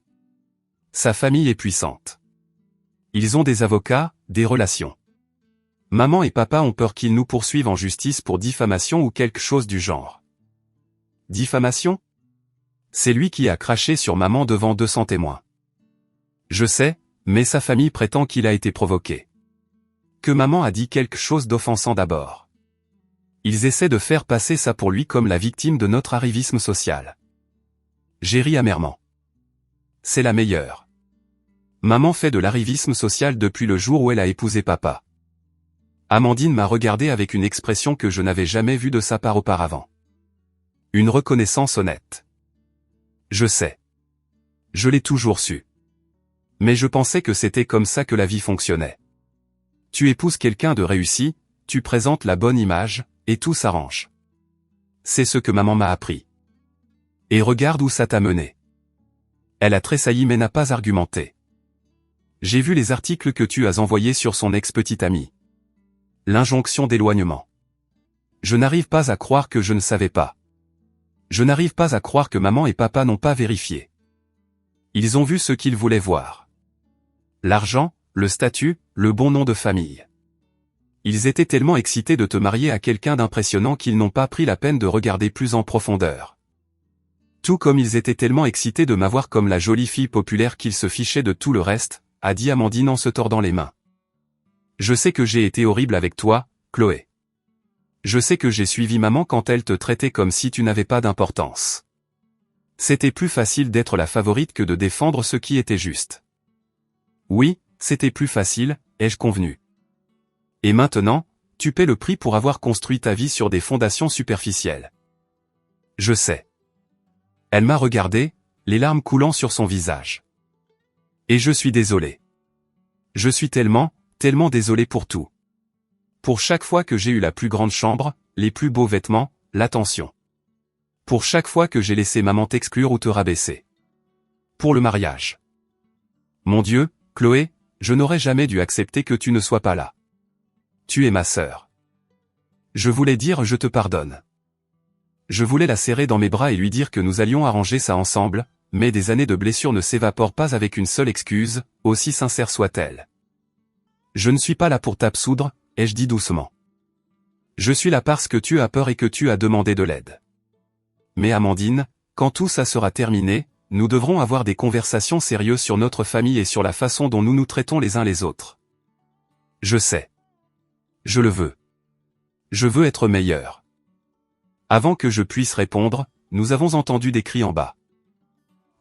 Sa famille est puissante. Ils ont des avocats, des relations. Maman et papa ont peur qu'ils nous poursuivent en justice pour diffamation ou quelque chose du genre. Diffamation? C'est lui qui a craché sur maman devant 200 témoins. Je sais, mais sa famille prétend qu'il a été provoqué. Que maman a dit quelque chose d'offensant d'abord. Ils essaient de faire passer ça pour lui comme la victime de notre arrivisme social. J'ai ri amèrement. C'est la meilleure. Maman fait de l'arrivisme social depuis le jour où elle a épousé papa. Amandine m'a regardé avec une expression que je n'avais jamais vue de sa part auparavant. Une reconnaissance honnête. Je sais. Je l'ai toujours su. Mais je pensais que c'était comme ça que la vie fonctionnait. Tu épouses quelqu'un de réussi, tu présentes la bonne image, et tout s'arrange. C'est ce que maman m'a appris. Et regarde où ça t'a mené. Elle a tressailli mais n'a pas argumenté. J'ai vu les articles que tu as envoyés sur son ex-petite amie. L'injonction d'éloignement. Je n'arrive pas à croire que je ne savais pas. Je n'arrive pas à croire que maman et papa n'ont pas vérifié. Ils ont vu ce qu'ils voulaient voir. L'argent, le statut, le bon nom de famille. Ils étaient tellement excités de te marier à quelqu'un d'impressionnant qu'ils n'ont pas pris la peine de regarder plus en profondeur. Tout comme ils étaient tellement excités de m'avoir comme la jolie fille populaire qu'ils se fichaient de tout le reste, a dit Amandine en se tordant les mains. Je sais que j'ai été horrible avec toi, Chloé. Je sais que j'ai suivi maman quand elle te traitait comme si tu n'avais pas d'importance. C'était plus facile d'être la favorite que de défendre ce qui était juste. Oui, c'était plus facile, ai-je convenu. Et maintenant, tu paies le prix pour avoir construit ta vie sur des fondations superficielles. Je sais. Elle m'a regardé, les larmes coulant sur son visage. Et je suis désolé. Je suis tellement désolé pour tout. Pour chaque fois que j'ai eu la plus grande chambre, les plus beaux vêtements, l'attention. Pour chaque fois que j'ai laissé maman t'exclure ou te rabaisser. Pour le mariage. Mon Dieu, Chloé, je n'aurais jamais dû accepter que tu ne sois pas là. Tu es ma sœur. Je voulais dire je te pardonne. Je voulais la serrer dans mes bras et lui dire que nous allions arranger ça ensemble, mais des années de blessures ne s'évaporent pas avec une seule excuse, aussi sincère soit-elle. Je ne suis pas là pour t'absoudre, ai-je dit doucement. Je suis là parce que tu as peur et que tu as demandé de l'aide. Mais Amandine, quand tout ça sera terminé, nous devrons avoir des conversations sérieuses sur notre famille et sur la façon dont nous nous traitons les uns les autres. Je sais. Je le veux. Je veux être meilleur. Avant que je puisse répondre, nous avons entendu des cris en bas.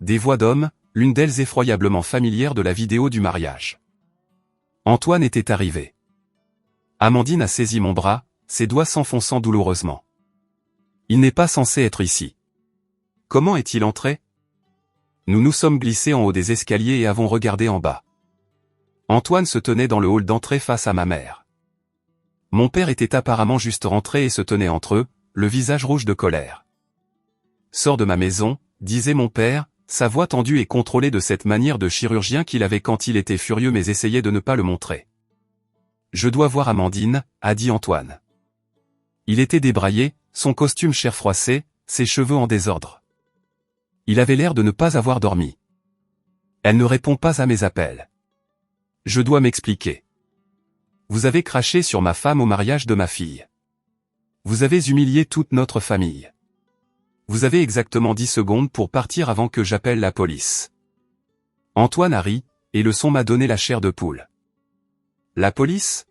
Des voix d'hommes, l'une d'elles effroyablement familière de la vidéo du mariage. Antoine était arrivé. Amandine a saisi mon bras, ses doigts s'enfonçant douloureusement. Il n'est pas censé être ici. Comment est-il entré? Nous nous sommes glissés en haut des escaliers et avons regardé en bas. Antoine se tenait dans le hall d'entrée face à ma mère. Mon père était apparemment juste rentré et se tenait entre eux, le visage rouge de colère. « Sors de ma maison », disait mon père, sa voix tendue et contrôlée de cette manière de chirurgien qu'il avait quand il était furieux mais essayait de ne pas le montrer. « Je dois voir Amandine », a dit Antoine. Il était débraillé, son costume chair froissée, ses cheveux en désordre. Il avait l'air de ne pas avoir dormi. Elle ne répond pas à mes appels. Je dois m'expliquer. Vous avez craché sur ma femme au mariage de ma fille. Vous avez humilié toute notre famille. Vous avez exactement 10 secondes pour partir avant que j'appelle la police. Antoine a ri, et le son m'a donné la chair de poule. La police?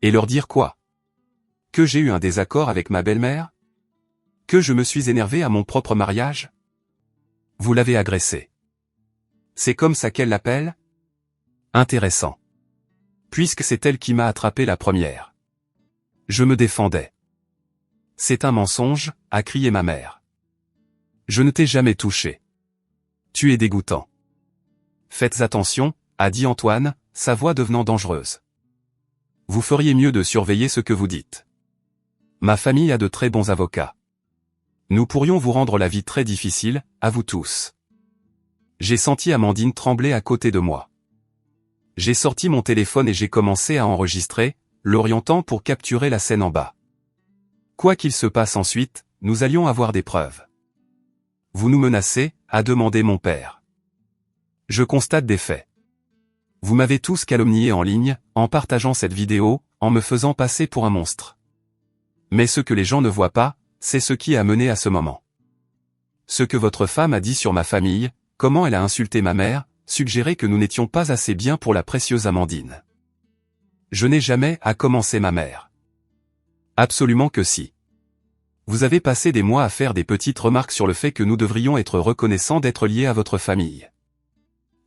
Et leur dire quoi? Que j'ai eu un désaccord avec ma belle-mère? Que je me suis énervé à mon propre mariage? Vous l'avez agressée. C'est comme ça qu'elle l'appelle? Intéressant. Puisque c'est elle qui m'a attrapé la première. Je me défendais. C'est un mensonge, a crié ma mère. Je ne t'ai jamais touché. Tu es dégoûtant. Faites attention, a dit Antoine, sa voix devenant dangereuse. Vous feriez mieux de surveiller ce que vous dites. Ma famille a de très bons avocats. Nous pourrions vous rendre la vie très difficile, à vous tous. J'ai senti Amandine trembler à côté de moi. J'ai sorti mon téléphone et j'ai commencé à enregistrer, l'orientant pour capturer la scène en bas. Quoi qu'il se passe ensuite, nous allions avoir des preuves. Vous nous menacez, a demandé mon père. Je constate des faits. Vous m'avez tous calomnié en ligne, en partageant cette vidéo, en me faisant passer pour un monstre. Mais ce que les gens ne voient pas, c'est ce qui a mené à ce moment. Ce que votre femme a dit sur ma famille, comment elle a insulté ma mère, suggérait que nous n'étions pas assez bien pour la précieuse Amandine. Je n'ai jamais à commencer ma mère. Absolument que si. Vous avez passé des mois à faire des petites remarques sur le fait que nous devrions être reconnaissants d'être liés à votre famille.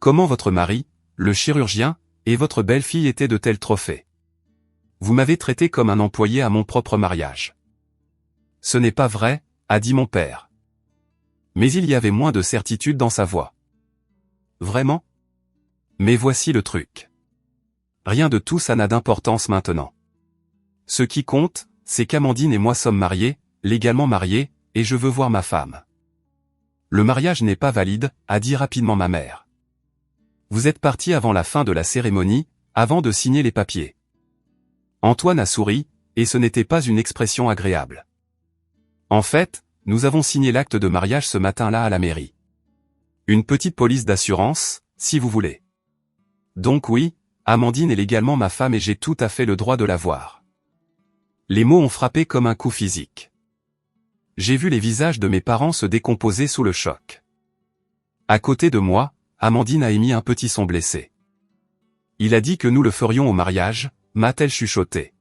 Comment votre mari, le chirurgien, et votre belle-fille étaient de tels trophées. Vous m'avez traité comme un employé à mon propre mariage. Ce n'est pas vrai, a dit mon père. Mais il y avait moins de certitude dans sa voix. Vraiment? Mais voici le truc. Rien de tout ça n'a d'importance maintenant. Ce qui compte, c'est qu'Amandine et moi sommes mariés, légalement mariés, et je veux voir ma femme. Le mariage n'est pas valide, a dit rapidement ma mère. Vous êtes parti avant la fin de la cérémonie, avant de signer les papiers. Antoine a souri, et ce n'était pas une expression agréable. En fait, nous avons signé l'acte de mariage ce matin-là à la mairie. Une petite police d'assurance, si vous voulez. Donc oui, Amandine est légalement ma femme et j'ai tout à fait le droit de la voir. Les mots ont frappé comme un coup physique. J'ai vu les visages de mes parents se décomposer sous le choc. À côté de moi, Amandine a émis un petit son blessé. Il a dit que nous le ferions au mariage, m'a-t-elle chuchoté.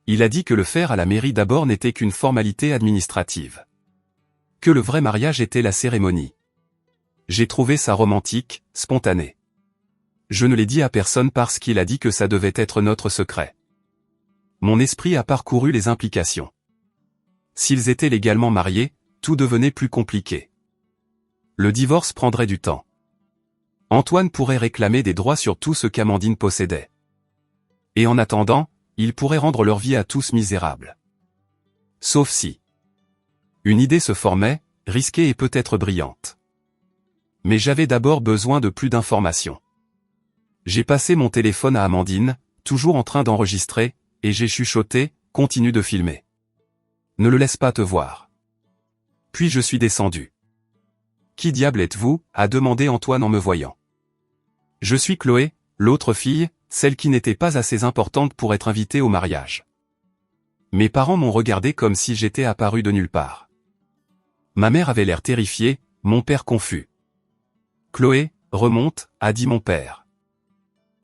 Il a dit que le faire à la mairie d'abord n'était qu'une formalité administrative. Que le vrai mariage était la cérémonie. J'ai trouvé ça romantique, spontané. Je ne l'ai dit à personne parce qu'il a dit que ça devait être notre secret. Mon esprit a parcouru les implications. S'ils étaient légalement mariés, tout devenait plus compliqué. Le divorce prendrait du temps. Antoine pourrait réclamer des droits sur tout ce qu'Amandine possédait. Et en attendant, ils pourraient rendre leur vie à tous misérable. Sauf si. Une idée se formait, risquée et peut-être brillante. Mais j'avais d'abord besoin de plus d'informations. J'ai passé mon téléphone à Amandine, toujours en train d'enregistrer, et j'ai chuchoté, continue de filmer. Ne le laisse pas te voir. Puis je suis descendu. Qui diable êtes-vous? A demandé Antoine en me voyant. Je suis Chloé, l'autre fille, celle qui n'était pas assez importante pour être invitée au mariage. Mes parents m'ont regardé comme si j'étais apparu de nulle part. Ma mère avait l'air terrifiée, mon père confus. Chloé, remonte, a dit mon père.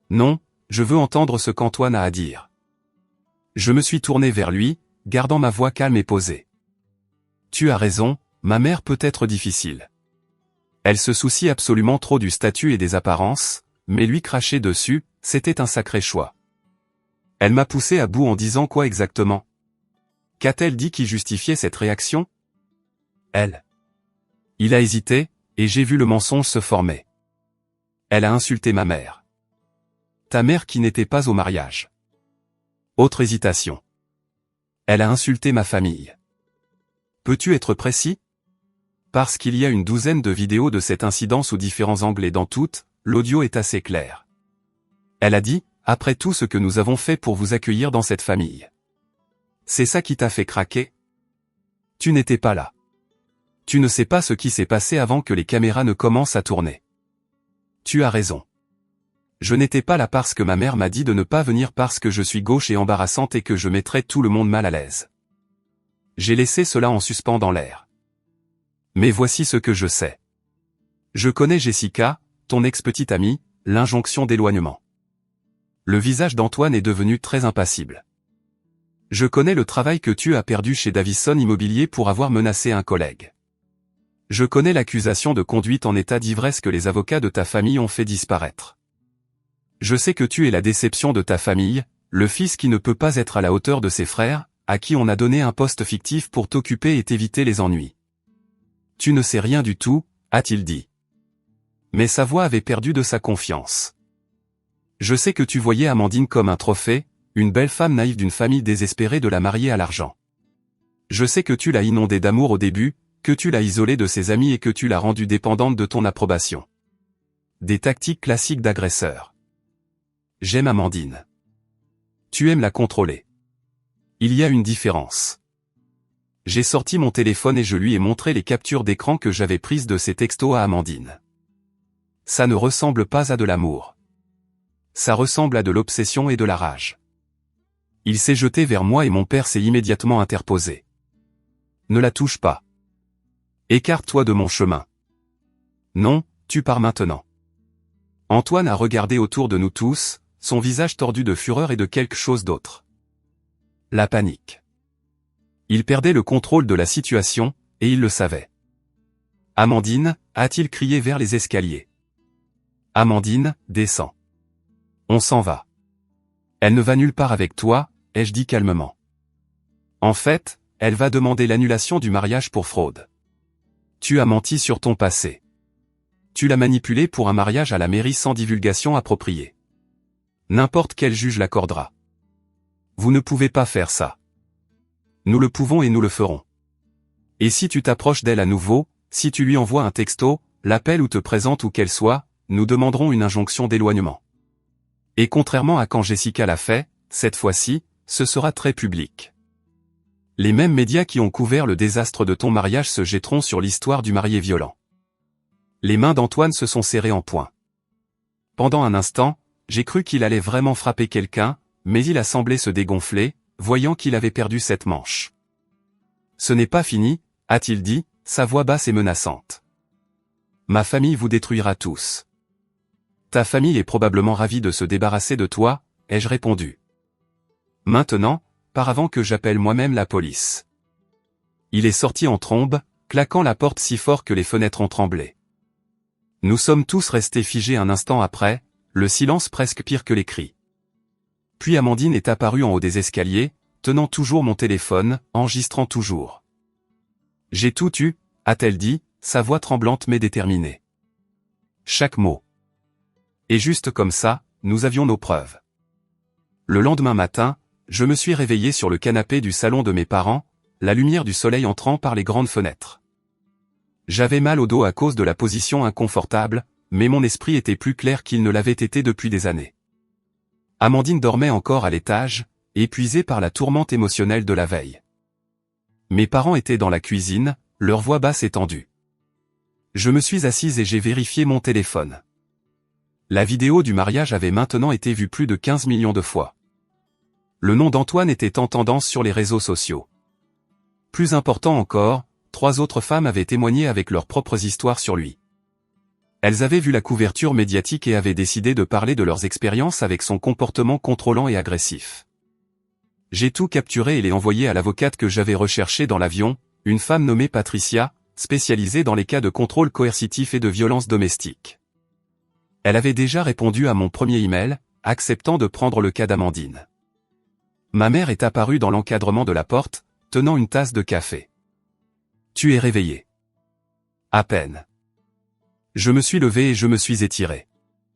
Non, je veux entendre ce qu'Antoine a à dire. Je me suis tourné vers lui, gardant ma voix calme et posée. Tu as raison, ma mère peut être difficile. Elle se soucie absolument trop du statut et des apparences, mais lui cracher dessus, c'était un sacré choix. Elle m'a poussé à bout en disant quoi exactement? Qu'a-t-elle dit qui justifiait cette réaction? Elle. Il a hésité, et j'ai vu le mensonge se former. Elle a insulté ma mère. Ta mère qui n'était pas au mariage. Autre hésitation. Elle a insulté ma famille. Peux-tu être précis? Parce qu'il y a une douzaine de vidéos de cet incident sous différents angles et dans toutes, l'audio est assez clair. Elle a dit, après tout ce que nous avons fait pour vous accueillir dans cette famille. C'est ça qui t'a fait craquer? Tu n'étais pas là. Tu ne sais pas ce qui s'est passé avant que les caméras ne commencent à tourner. Tu as raison. Je n'étais pas là parce que ma mère m'a dit de ne pas venir parce que je suis gauche et embarrassante et que je mettrais tout le monde mal à l'aise. J'ai laissé cela en suspens dans l'air. Mais voici ce que je sais. Je connais Jessica, ton ex-petite amie, l'injonction d'éloignement. Le visage d'Antoine est devenu très impassible. Je connais le travail que tu as perdu chez Davison Immobilier pour avoir menacé un collègue. Je connais l'accusation de conduite en état d'ivresse que les avocats de ta famille ont fait disparaître. Je sais que tu es la déception de ta famille, le fils qui ne peut pas être à la hauteur de ses frères, à qui on a donné un poste fictif pour t'occuper et t'éviter les ennuis. Tu ne sais rien du tout, a-t-il dit. Mais sa voix avait perdu de sa confiance. Je sais que tu voyais Amandine comme un trophée, une belle femme naïve d'une famille désespérée de la marier à l'argent. Je sais que tu l'as inondée d'amour au début, que tu l'as isolée de ses amis et que tu l'as rendue dépendante de ton approbation. Des tactiques classiques d'agresseur. J'aime Amandine. Tu aimes la contrôler. Il y a une différence. J'ai sorti mon téléphone et je lui ai montré les captures d'écran que j'avais prises de ses textos à Amandine. Ça ne ressemble pas à de l'amour. Ça ressemble à de l'obsession et de la rage. Il s'est jeté vers moi et mon père s'est immédiatement interposé. Ne la touche pas. Écarte-toi de mon chemin. Non, tu pars maintenant. Antoine a regardé autour de nous tous, son visage tordu de fureur et de quelque chose d'autre. La panique. Il perdait le contrôle de la situation, et il le savait. Amandine, a-t-il crié vers les escaliers. Amandine, descends. On s'en va. Elle ne va nulle part avec toi, ai-je dit calmement. En fait, elle va demander l'annulation du mariage pour fraude. Tu as menti sur ton passé. Tu l'as manipulée pour un mariage à la mairie sans divulgation appropriée. N'importe quel juge l'accordera. Vous ne pouvez pas faire ça. Nous le pouvons et nous le ferons. Et si tu t'approches d'elle à nouveau, si tu lui envoies un texto, l'appelles ou te présentes où qu'elle soit, nous demanderons une injonction d'éloignement. Et contrairement à quand Jessica l'a fait, cette fois-ci, ce sera très public. Les mêmes médias qui ont couvert le désastre de ton mariage se jetteront sur l'histoire du marié violent. Les mains d'Antoine se sont serrées en poing. Pendant un instant, j'ai cru qu'il allait vraiment frapper quelqu'un, mais il a semblé se dégonfler, voyant qu'il avait perdu cette manche. Ce n'est pas fini, a-t-il dit, sa voix basse et menaçante. Ma famille vous détruira tous. Ta famille est probablement ravie de se débarrasser de toi, ai-je répondu. Maintenant, par avant que j'appelle moi-même la police. Il est sorti en trombe, claquant la porte si fort que les fenêtres ont tremblé. Nous sommes tous restés figés un instant après, le silence presque pire que les cris. Puis Amandine est apparue en haut des escaliers, tenant toujours mon téléphone, enregistrant toujours. « J'ai tout eu », a-t-elle dit, sa voix tremblante mais déterminée. Chaque mot. Et juste comme ça, nous avions nos preuves. Le lendemain matin, je me suis réveillé sur le canapé du salon de mes parents, la lumière du soleil entrant par les grandes fenêtres. J'avais mal au dos à cause de la position inconfortable, mais mon esprit était plus clair qu'il ne l'avait été depuis des années. Amandine dormait encore à l'étage, épuisée par la tourmente émotionnelle de la veille. Mes parents étaient dans la cuisine, leur voix basse et tendue. Je me suis assise et j'ai vérifié mon téléphone. La vidéo du mariage avait maintenant été vue plus de 15 millions de fois. Le nom d'Antoine était en tendance sur les réseaux sociaux. Plus important encore, 3 autres femmes avaient témoigné avec leurs propres histoires sur lui. Elles avaient vu la couverture médiatique et avaient décidé de parler de leurs expériences avec son comportement contrôlant et agressif. J'ai tout capturé et l'ai envoyé à l'avocate que j'avais recherchée dans l'avion, une femme nommée Patricia, spécialisée dans les cas de contrôle coercitif et de violence domestique. Elle avait déjà répondu à mon premier email, acceptant de prendre le cas d'Amandine. Ma mère est apparue dans l'encadrement de la porte, tenant une tasse de café. « Tu es réveillé. » À peine. Je me suis levé et je me suis étiré.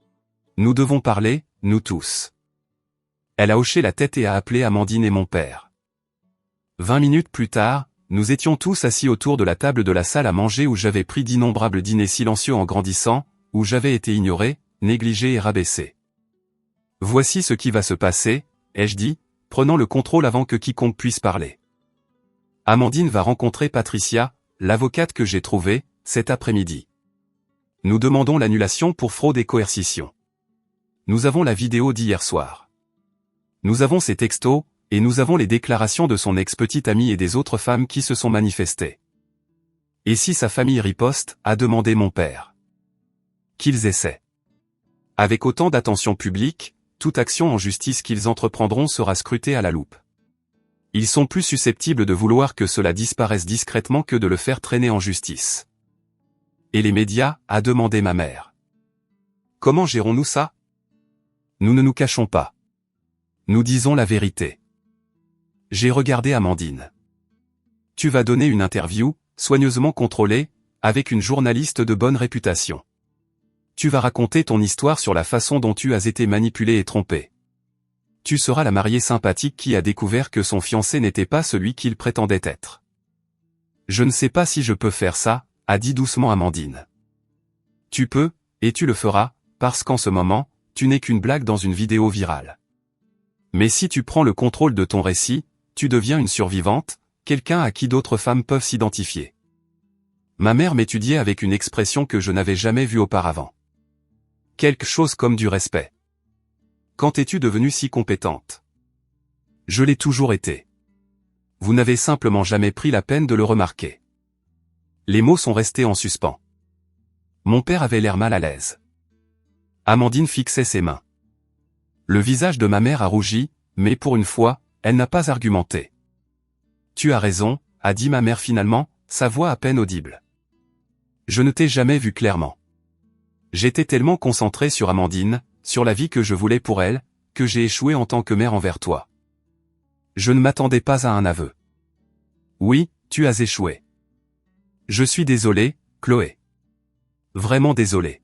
« Nous devons parler, nous tous. » Elle a hoché la tête et a appelé Amandine et mon père. 20 minutes plus tard, nous étions tous assis autour de la table de la salle à manger où j'avais pris d'innombrables dîners silencieux en grandissant, où j'avais été ignoré, négligé et rabaissé. « Voici ce qui va se passer, » ai-je dit, prenant le contrôle avant que quiconque puisse parler. Amandine va rencontrer Patricia, l'avocate que j'ai trouvée, cet après-midi. Nous demandons l'annulation pour fraude et coercition. Nous avons la vidéo d'hier soir. Nous avons ses textos, et nous avons les déclarations de son ex-petite amie et des autres femmes qui se sont manifestées. Et si sa famille riposte, a demandé mon père. Qu'ils essaient. Avec autant d'attention publique, toute action en justice qu'ils entreprendront sera scrutée à la loupe. Ils sont plus susceptibles de vouloir que cela disparaisse discrètement que de le faire traîner en justice. Et les médias, a demandé ma mère. Comment gérons-nous ça? Nous ne nous cachons pas. Nous disons la vérité. J'ai regardé Amandine. Tu vas donner une interview, soigneusement contrôlée, avec une journaliste de bonne réputation. Tu vas raconter ton histoire sur la façon dont tu as été manipulée et trompée. Tu seras la mariée sympathique qui a découvert que son fiancé n'était pas celui qu'il prétendait être. Je ne sais pas si je peux faire ça, a dit doucement Amandine. Tu peux, et tu le feras, parce qu'en ce moment, tu n'es qu'une blague dans une vidéo virale. Mais si tu prends le contrôle de ton récit, tu deviens une survivante, quelqu'un à qui d'autres femmes peuvent s'identifier. Ma mère m'étudiait avec une expression que je n'avais jamais vue auparavant. Quelque chose comme du respect. Quand es-tu devenue si compétente? Je l'ai toujours été. Vous n'avez simplement jamais pris la peine de le remarquer. Les mots sont restés en suspens. Mon père avait l'air mal à l'aise. Amandine fixait ses mains. Le visage de ma mère a rougi, mais pour une fois, elle n'a pas argumenté. Tu as raison, a dit ma mère finalement, sa voix à peine audible. Je ne t'ai jamais vu clairement. J'étais tellement concentré sur Amandine, sur la vie que je voulais pour elle, que j'ai échoué en tant que mère envers toi. Je ne m'attendais pas à un aveu. Oui, tu as échoué. Je suis désolé, Chloé. Vraiment désolé.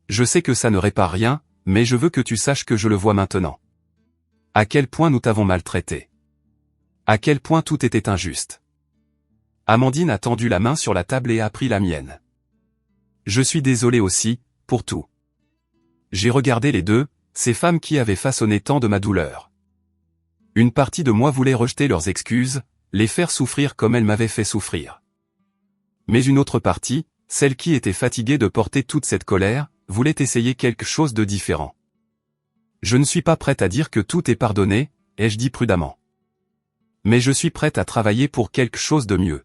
Je sais que ça ne répare rien, mais je veux que tu saches que je le vois maintenant. À quel point nous t'avons maltraité. À quel point tout était injuste. Amandine a tendu la main sur la table et a pris la mienne. Je suis désolé aussi, pour tout. J'ai regardé les deux, ces femmes qui avaient façonné tant de ma douleur. Une partie de moi voulait rejeter leurs excuses, les faire souffrir comme elles m'avaient fait souffrir. Mais une autre partie, celle qui était fatiguée de porter toute cette colère, voulait essayer quelque chose de différent. Je ne suis pas prête à dire que tout est pardonné, ai-je dit prudemment. Mais je suis prête à travailler pour quelque chose de mieux.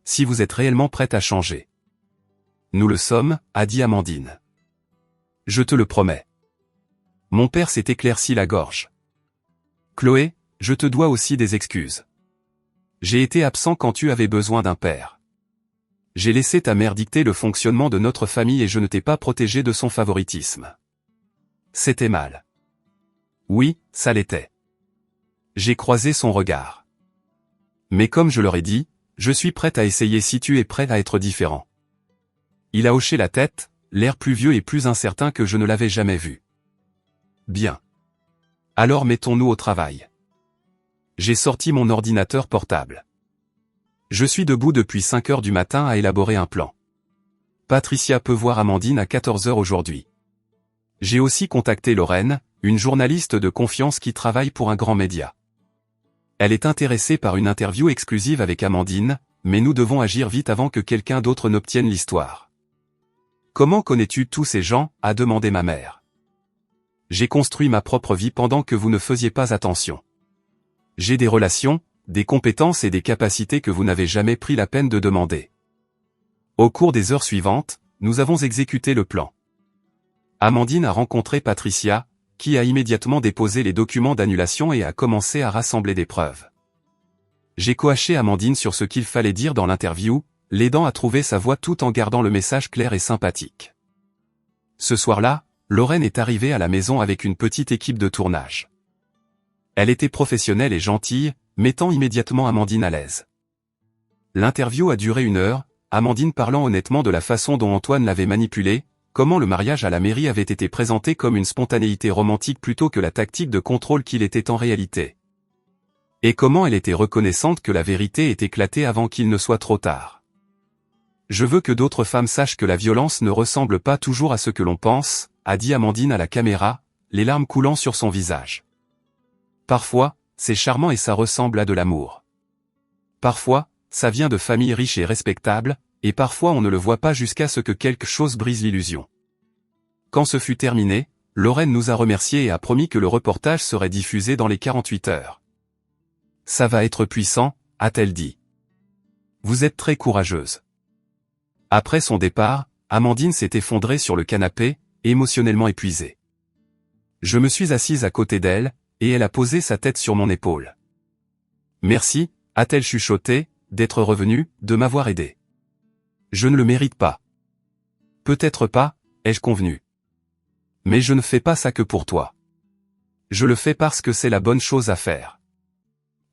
Si vous êtes réellement prête à changer. Nous le sommes, a dit Amandine. Je te le promets. Mon père s'est éclairci la gorge. Chloé, je te dois aussi des excuses. J'ai été absent quand tu avais besoin d'un père. J'ai laissé ta mère dicter le fonctionnement de notre famille et je ne t'ai pas protégé de son favoritisme. c'était mal. Oui, ça l'était. J'ai croisé son regard. Mais comme je leur ai dit, je suis prête à essayer si tu es prêt à être différent. Il a hoché la tête, l'air plus vieux et plus incertain que je ne l'avais jamais vu. Bien. Alors mettons-nous au travail. J'ai sorti mon ordinateur portable. Je suis debout depuis 5 heures du matin à élaborer un plan. Patricia peut voir Amandine à 14 heures aujourd'hui. J'ai aussi contacté Lorraine, une journaliste de confiance qui travaille pour un grand média. Elle est intéressée par une interview exclusive avec Amandine, mais nous devons agir vite avant que quelqu'un d'autre n'obtienne l'histoire. Comment connais-tu tous ces gens, a demandé ma mère. J'ai construit ma propre vie pendant que vous ne faisiez pas attention. J'ai des relations, des compétences et des capacités que vous n'avez jamais pris la peine de demander. Au cours des heures suivantes, nous avons exécuté le plan. Amandine a rencontré Patricia, qui a immédiatement déposé les documents d'annulation et a commencé à rassembler des preuves. J'ai coaché Amandine sur ce qu'il fallait dire dans l'interview, l'aidant à trouver sa voix tout en gardant le message clair et sympathique. Ce soir-là, Lorraine est arrivée à la maison avec une petite équipe de tournage. Elle était professionnelle et gentille, mettant immédiatement Amandine à l'aise. L'interview a duré 1 heure, Amandine parlant honnêtement de la façon dont Antoine l'avait manipulée, comment le mariage à la mairie avait été présenté comme une spontanéité romantique plutôt que la tactique de contrôle qu'il était en réalité. Et comment elle était reconnaissante que la vérité ait éclaté avant qu'il ne soit trop tard. Je veux que d'autres femmes sachent que la violence ne ressemble pas toujours à ce que l'on pense, a dit Amandine à la caméra, les larmes coulant sur son visage. Parfois, c'est charmant et ça ressemble à de l'amour. Parfois, ça vient de familles riches et respectables, et parfois on ne le voit pas jusqu'à ce que quelque chose brise l'illusion. Quand ce fut terminé, Lorraine nous a remerciés et a promis que le reportage serait diffusé dans les 48 heures. Ça va être puissant, a-t-elle dit. Vous êtes très courageuse. Après son départ, Amandine s'est effondrée sur le canapé, émotionnellement épuisée. Je me suis assise à côté d'elle, et elle a posé sa tête sur mon épaule. Merci, a-t-elle chuchoté, d'être revenue, de m'avoir aidé. Je ne le mérite pas. Peut-être pas, ai-je convenu. Mais je ne fais pas ça que pour toi. Je le fais parce que c'est la bonne chose à faire.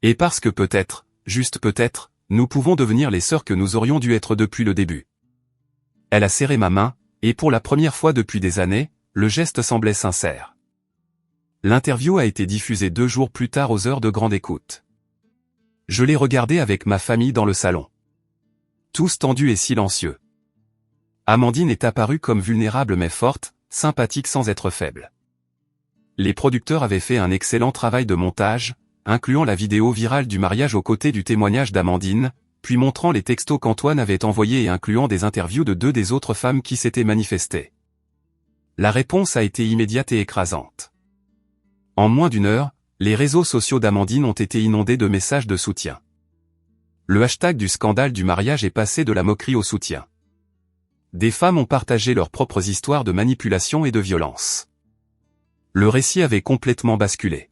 Et parce que peut-être, juste peut-être, nous pouvons devenir les sœurs que nous aurions dû être depuis le début. Elle a serré ma main, et pour la première fois depuis des années, le geste semblait sincère. L'interview a été diffusée 2 jours plus tard aux heures de grande écoute. Je l'ai regardée avec ma famille dans le salon. Tous tendus et silencieux. Amandine est apparue comme vulnérable mais forte, sympathique sans être faible. Les producteurs avaient fait un excellent travail de montage, incluant la vidéo virale du mariage aux côtés du témoignage d'Amandine, puis montrant les textos qu'Antoine avait envoyés et incluant des interviews de 2 des autres femmes qui s'étaient manifestées. La réponse a été immédiate et écrasante. En moins d'1 heure, les réseaux sociaux d'Amandine ont été inondés de messages de soutien. Le hashtag du scandale du mariage est passé de la moquerie au soutien. Des femmes ont partagé leurs propres histoires de manipulation et de violence. Le récit avait complètement basculé.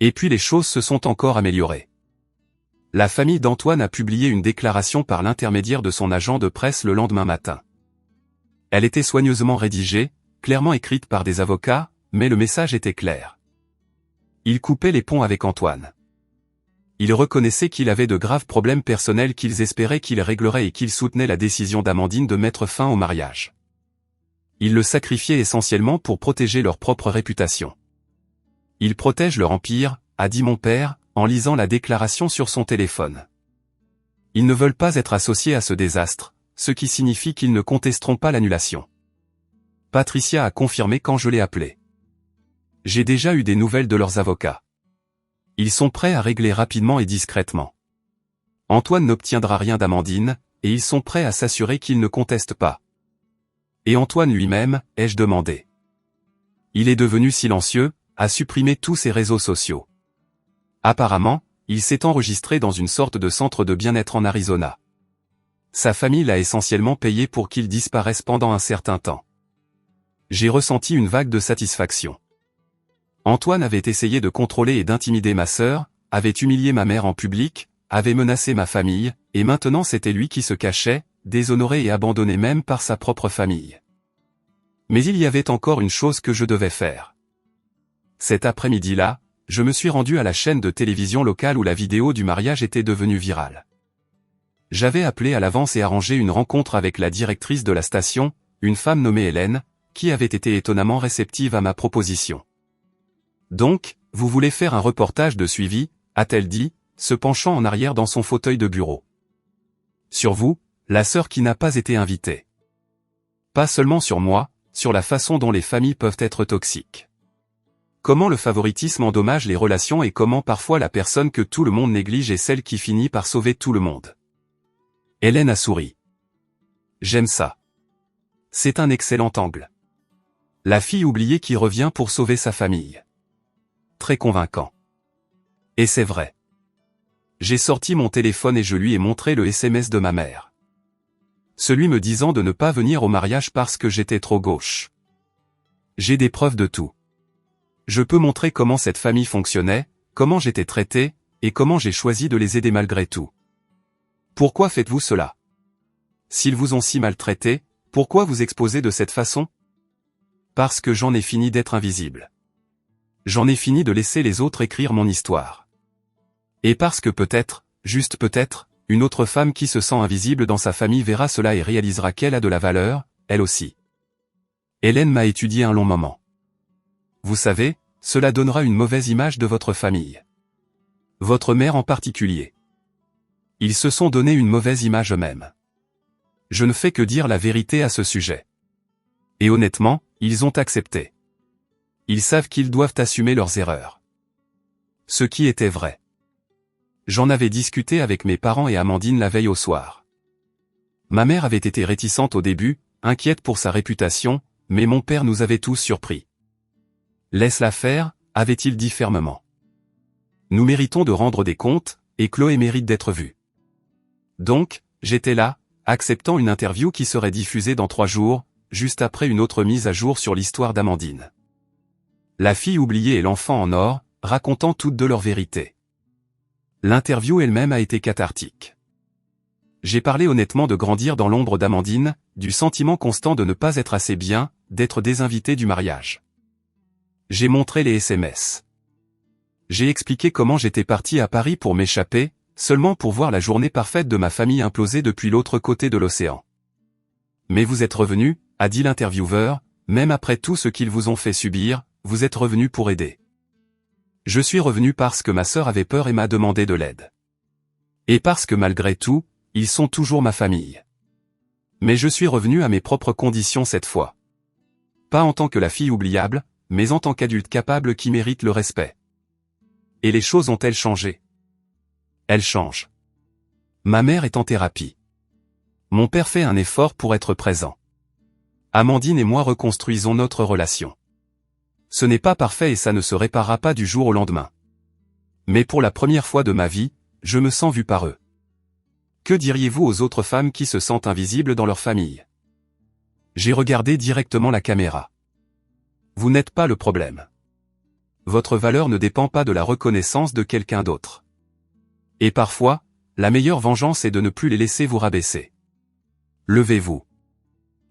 Et puis les choses se sont encore améliorées. La famille d'Antoine a publié une déclaration par l'intermédiaire de son agent de presse le lendemain matin. Elle était soigneusement rédigée, clairement écrite par des avocats, mais le message était clair. Ils coupaient les ponts avec Antoine. Ils reconnaissaient qu'il avait de graves problèmes personnels qu'ils espéraient qu'il réglerait et qu'ils soutenaient la décision d'Amandine de mettre fin au mariage. Ils le sacrifiaient essentiellement pour protéger leur propre réputation. Ils protègent leur empire, a dit mon père, en lisant la déclaration sur son téléphone. Ils ne veulent pas être associés à ce désastre, ce qui signifie qu'ils ne contesteront pas l'annulation. Patricia a confirmé quand je l'ai appelé. J'ai déjà eu des nouvelles de leurs avocats. Ils sont prêts à régler rapidement et discrètement. Antoine n'obtiendra rien d'Amandine, et ils sont prêts à s'assurer qu'il ne conteste pas. Et Antoine lui-même, ai-je demandé. Il est devenu silencieux, a supprimé tous ses réseaux sociaux. Apparemment, il s'est enregistré dans une sorte de centre de bien-être en Arizona. Sa famille l'a essentiellement payé pour qu'il disparaisse pendant un certain temps. J'ai ressenti une vague de satisfaction. Antoine avait essayé de contrôler et d'intimider ma sœur, avait humilié ma mère en public, avait menacé ma famille, et maintenant c'était lui qui se cachait, déshonoré et abandonné même par sa propre famille. Mais il y avait encore une chose que je devais faire. Cet après-midi-là, je me suis rendu à la chaîne de télévision locale où la vidéo du mariage était devenue virale. J'avais appelé à l'avance et arrangé une rencontre avec la directrice de la station, une femme nommée Hélène, qui avait été étonnamment réceptive à ma proposition. Donc, vous voulez faire un reportage de suivi, a-t-elle dit, se penchant en arrière dans son fauteuil de bureau. Sur vous, la sœur qui n'a pas été invitée. Pas seulement sur moi, sur la façon dont les familles peuvent être toxiques. Comment le favoritisme endommage les relations et comment parfois la personne que tout le monde néglige est celle qui finit par sauver tout le monde. Hélène a souri. J'aime ça. C'est un excellent angle. La fille oubliée qui revient pour sauver sa famille. Très convaincant. Et c'est vrai. J'ai sorti mon téléphone et je lui ai montré le SMS de ma mère. Celui me disant de ne pas venir au mariage parce que j'étais trop gauche. J'ai des preuves de tout. Je peux montrer comment cette famille fonctionnait, comment j'étais traité, et comment j'ai choisi de les aider malgré tout. Pourquoi faites-vous cela? S'ils vous ont si maltraité, pourquoi vous exposer de cette façon? Parce que j'en ai fini d'être invisible. J'en ai fini de laisser les autres écrire mon histoire. Et parce que peut-être, juste peut-être, une autre femme qui se sent invisible dans sa famille verra cela et réalisera qu'elle a de la valeur, elle aussi. Hélène m'a étudié un long moment. Vous savez, cela donnera une mauvaise image de votre famille. Votre mère en particulier. Ils se sont donné une mauvaise image eux-mêmes. Je ne fais que dire la vérité à ce sujet. Et honnêtement, ils ont accepté. Ils savent qu'ils doivent assumer leurs erreurs. Ce qui était vrai. J'en avais discuté avec mes parents et Amandine la veille au soir. Ma mère avait été réticente au début, inquiète pour sa réputation, mais mon père nous avait tous surpris. Laisse-la faire, avait-il dit fermement. Nous méritons de rendre des comptes, et Chloé mérite d'être vue. Donc, j'étais là, acceptant une interview qui serait diffusée dans 3 jours, juste après une autre mise à jour sur l'histoire d'Amandine. La fille oubliée et l'enfant en or, racontant toutes de leur vérité. L'interview elle-même a été cathartique. J'ai parlé honnêtement de grandir dans l'ombre d'Amandine, du sentiment constant de ne pas être assez bien, d'être désinvité du mariage. J'ai montré les SMS. J'ai expliqué comment j'étais parti à Paris pour m'échapper, seulement pour voir la journée parfaite de ma famille imploser depuis l'autre côté de l'océan. Mais vous êtes revenu, a dit l'intervieweur, même après tout ce qu'ils vous ont fait subir, vous êtes revenu pour aider. Je suis revenu parce que ma sœur avait peur et m'a demandé de l'aide. Et parce que malgré tout, ils sont toujours ma famille. Mais je suis revenu à mes propres conditions cette fois. Pas en tant que la fille oubliable, mais en tant qu'adulte capable qui mérite le respect. Et les choses ont-elles changé? Elles changent. Ma mère est en thérapie. Mon père fait un effort pour être présent. Amandine et moi reconstruisons notre relation. Ce n'est pas parfait et ça ne se réparera pas du jour au lendemain. Mais pour la première fois de ma vie, je me sens vu par eux. Que diriez-vous aux autres femmes qui se sentent invisibles dans leur famille? J'ai regardé directement la caméra. Vous n'êtes pas le problème. Votre valeur ne dépend pas de la reconnaissance de quelqu'un d'autre. Et parfois, la meilleure vengeance est de ne plus les laisser vous rabaisser. Levez-vous.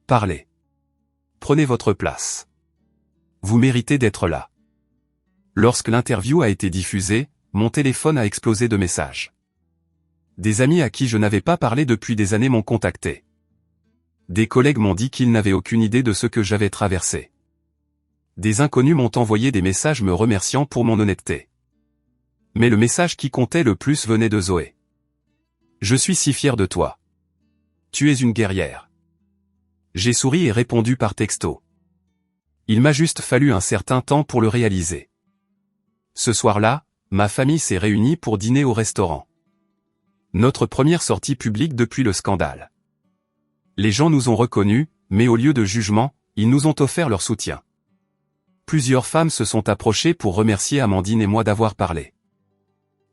Parlez. Prenez votre place. Vous méritez d'être là. Lorsque l'interview a été diffusée, mon téléphone a explosé de messages. Des amis à qui je n'avais pas parlé depuis des années m'ont contacté. Des collègues m'ont dit qu'ils n'avaient aucune idée de ce que j'avais traversé. Des inconnus m'ont envoyé des messages me remerciant pour mon honnêteté. Mais le message qui comptait le plus venait de Zoé. Je suis si fier de toi. Tu es une guerrière. J'ai souri et répondu par texto. Il m'a juste fallu un certain temps pour le réaliser. Ce soir-là, ma famille s'est réunie pour dîner au restaurant. Notre première sortie publique depuis le scandale. Les gens nous ont reconnus, mais au lieu de jugement, ils nous ont offert leur soutien. Plusieurs femmes se sont approchées pour remercier Amandine et moi d'avoir parlé.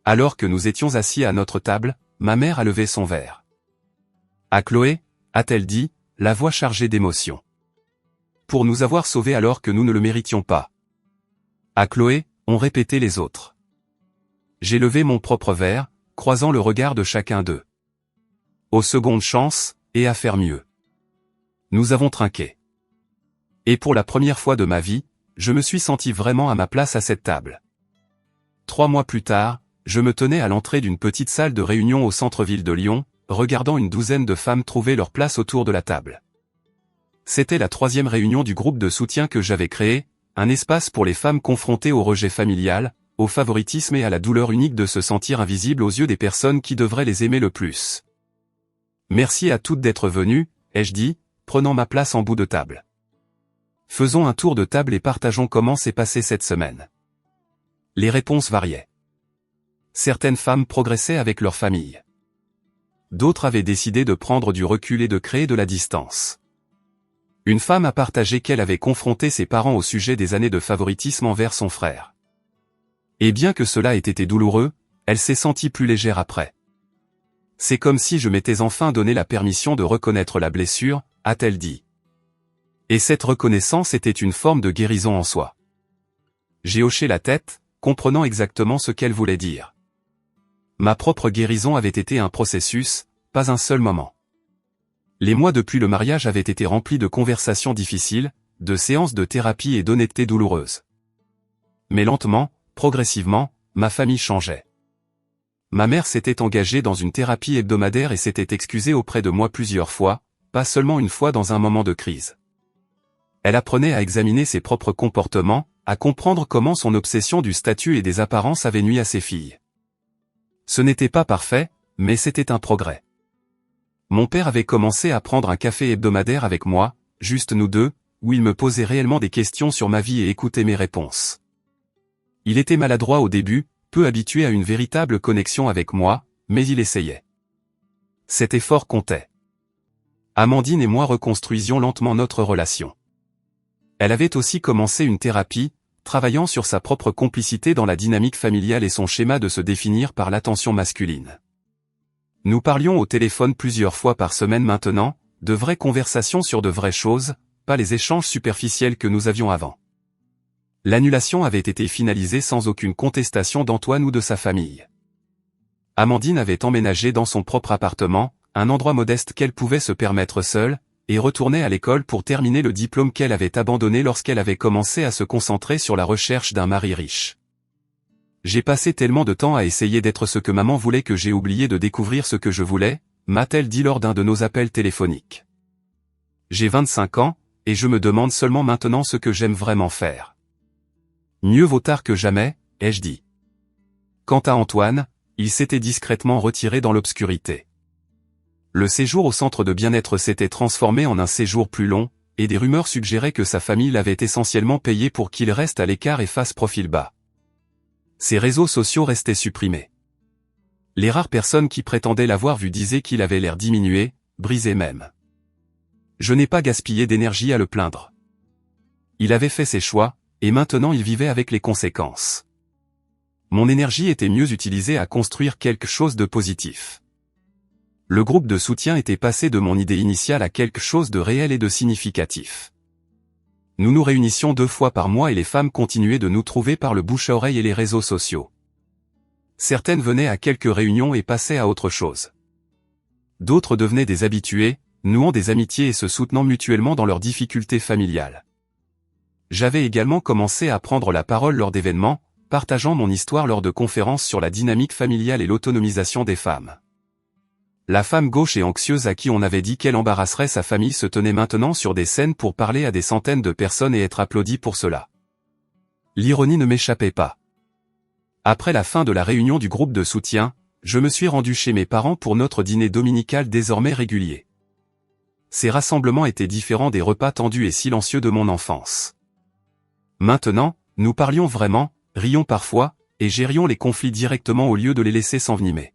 Alors que nous étions assis à notre table, ma mère a levé son verre. À Chloé, a-t-elle dit, la voix chargée d'émotion. Pour nous avoir sauvés alors que nous ne le méritions pas. À Chloé, ont répété les autres. J'ai levé mon propre verre, croisant le regard de chacun d'eux. Aux secondes chances, et à faire mieux. Nous avons trinqué. Et pour la première fois de ma vie, je me suis senti vraiment à ma place à cette table. 3 mois plus tard, je me tenais à l'entrée d'une petite salle de réunion au centre-ville de Lyon, regardant une douzaine de femmes trouver leur place autour de la table. C'était la 3e réunion du groupe de soutien que j'avais créé, un espace pour les femmes confrontées au rejet familial, au favoritisme et à la douleur unique de se sentir invisibles aux yeux des personnes qui devraient les aimer le plus. Merci à toutes d'être venues, ai-je dit, prenant ma place en bout de table. Faisons un tour de table et partageons comment s'est passée cette semaine. Les réponses variaient. Certaines femmes progressaient avec leur famille. D'autres avaient décidé de prendre du recul et de créer de la distance. Une femme a partagé qu'elle avait confronté ses parents au sujet des années de favoritisme envers son frère. Et bien que cela ait été douloureux, elle s'est sentie plus légère après. C'est comme si je m'étais enfin donné la permission de reconnaître la blessure, a-t-elle dit. Et cette reconnaissance était une forme de guérison en soi. J'ai hoché la tête, comprenant exactement ce qu'elle voulait dire. Ma propre guérison avait été un processus, pas un seul moment. Les mois depuis le mariage avaient été remplis de conversations difficiles, de séances de thérapie et d'honnêteté douloureuse. Mais lentement, progressivement, ma famille changeait. Ma mère s'était engagée dans une thérapie hebdomadaire et s'était excusée auprès de moi plusieurs fois, pas seulement une fois dans un moment de crise. Elle apprenait à examiner ses propres comportements, à comprendre comment son obsession du statut et des apparences avait nui à ses filles. Ce n'était pas parfait, mais c'était un progrès. Mon père avait commencé à prendre un café hebdomadaire avec moi, juste nous deux, où il me posait réellement des questions sur ma vie et écoutait mes réponses. Il était maladroit au début, peu habitué à une véritable connexion avec moi, mais il essayait. Cet effort comptait. Amandine et moi reconstruisions lentement notre relation. Elle avait aussi commencé une thérapie, travaillant sur sa propre complicité dans la dynamique familiale et son schéma de se définir par l'attention masculine. Nous parlions au téléphone plusieurs fois par semaine maintenant, de vraies conversations sur de vraies choses, pas les échanges superficiels que nous avions avant. L'annulation avait été finalisée sans aucune contestation d'Antoine ou de sa famille. Amandine avait emménagé dans son propre appartement, un endroit modeste qu'elle pouvait se permettre seule, et retournait à l'école pour terminer le diplôme qu'elle avait abandonné lorsqu'elle avait commencé à se concentrer sur la recherche d'un mari riche. J'ai passé tellement de temps à essayer d'être ce que maman voulait que j'ai oublié de découvrir ce que je voulais, m'a-t-elle dit lors d'un de nos appels téléphoniques. J'ai 25 ans, et je me demande seulement maintenant ce que j'aime vraiment faire. Mieux vaut tard que jamais, ai-je dit. Quant à Antoine, il s'était discrètement retiré dans l'obscurité. Le séjour au centre de bien-être s'était transformé en un séjour plus long, et des rumeurs suggéraient que sa famille l'avait essentiellement payé pour qu'il reste à l'écart et fasse profil bas. Ses réseaux sociaux restaient supprimés. Les rares personnes qui prétendaient l'avoir vu disaient qu'il avait l'air diminué, brisé même. Je n'ai pas gaspillé d'énergie à le plaindre. Il avait fait ses choix, et maintenant il vivait avec les conséquences. Mon énergie était mieux utilisée à construire quelque chose de positif. Le groupe de soutien était passé de mon idée initiale à quelque chose de réel et de significatif. Nous nous réunissions 2 fois par mois et les femmes continuaient de nous trouver par le bouche à oreille et les réseaux sociaux. Certaines venaient à quelques réunions et passaient à autre chose. D'autres devenaient des habitués, nouant des amitiés et se soutenant mutuellement dans leurs difficultés familiales. J'avais également commencé à prendre la parole lors d'événements, partageant mon histoire lors de conférences sur la dynamique familiale et l'autonomisation des femmes. La femme gauche et anxieuse à qui on avait dit qu'elle embarrasserait sa famille se tenait maintenant sur des scènes pour parler à des centaines de personnes et être applaudie pour cela. L'ironie ne m'échappait pas. Après la fin de la réunion du groupe de soutien, je me suis rendu chez mes parents pour notre dîner dominical désormais régulier. Ces rassemblements étaient différents des repas tendus et silencieux de mon enfance. Maintenant, nous parlions vraiment, rions parfois, et gérions les conflits directement au lieu de les laisser s'envenimer.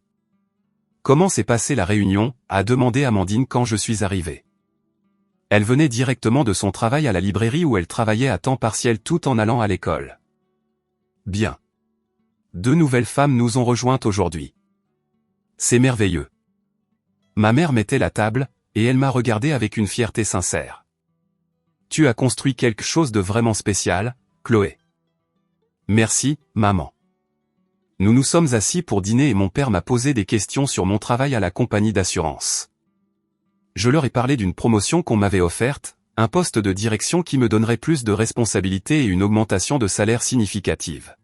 Comment s'est passée la réunion, a demandé Amandine quand je suis arrivé. Elle venait directement de son travail à la librairie où elle travaillait à temps partiel tout en allant à l'école. Bien. 2 nouvelles femmes nous ont rejointes aujourd'hui. C'est merveilleux. Ma mère mettait la table, et elle m'a regardé avec une fierté sincère. Tu as construit quelque chose de vraiment spécial, Chloé. Merci, maman. Nous nous sommes assis pour dîner et mon père m'a posé des questions sur mon travail à la compagnie d'assurance. Je leur ai parlé d'une promotion qu'on m'avait offerte, un poste de direction qui me donnerait plus de responsabilités et une augmentation de salaire significative.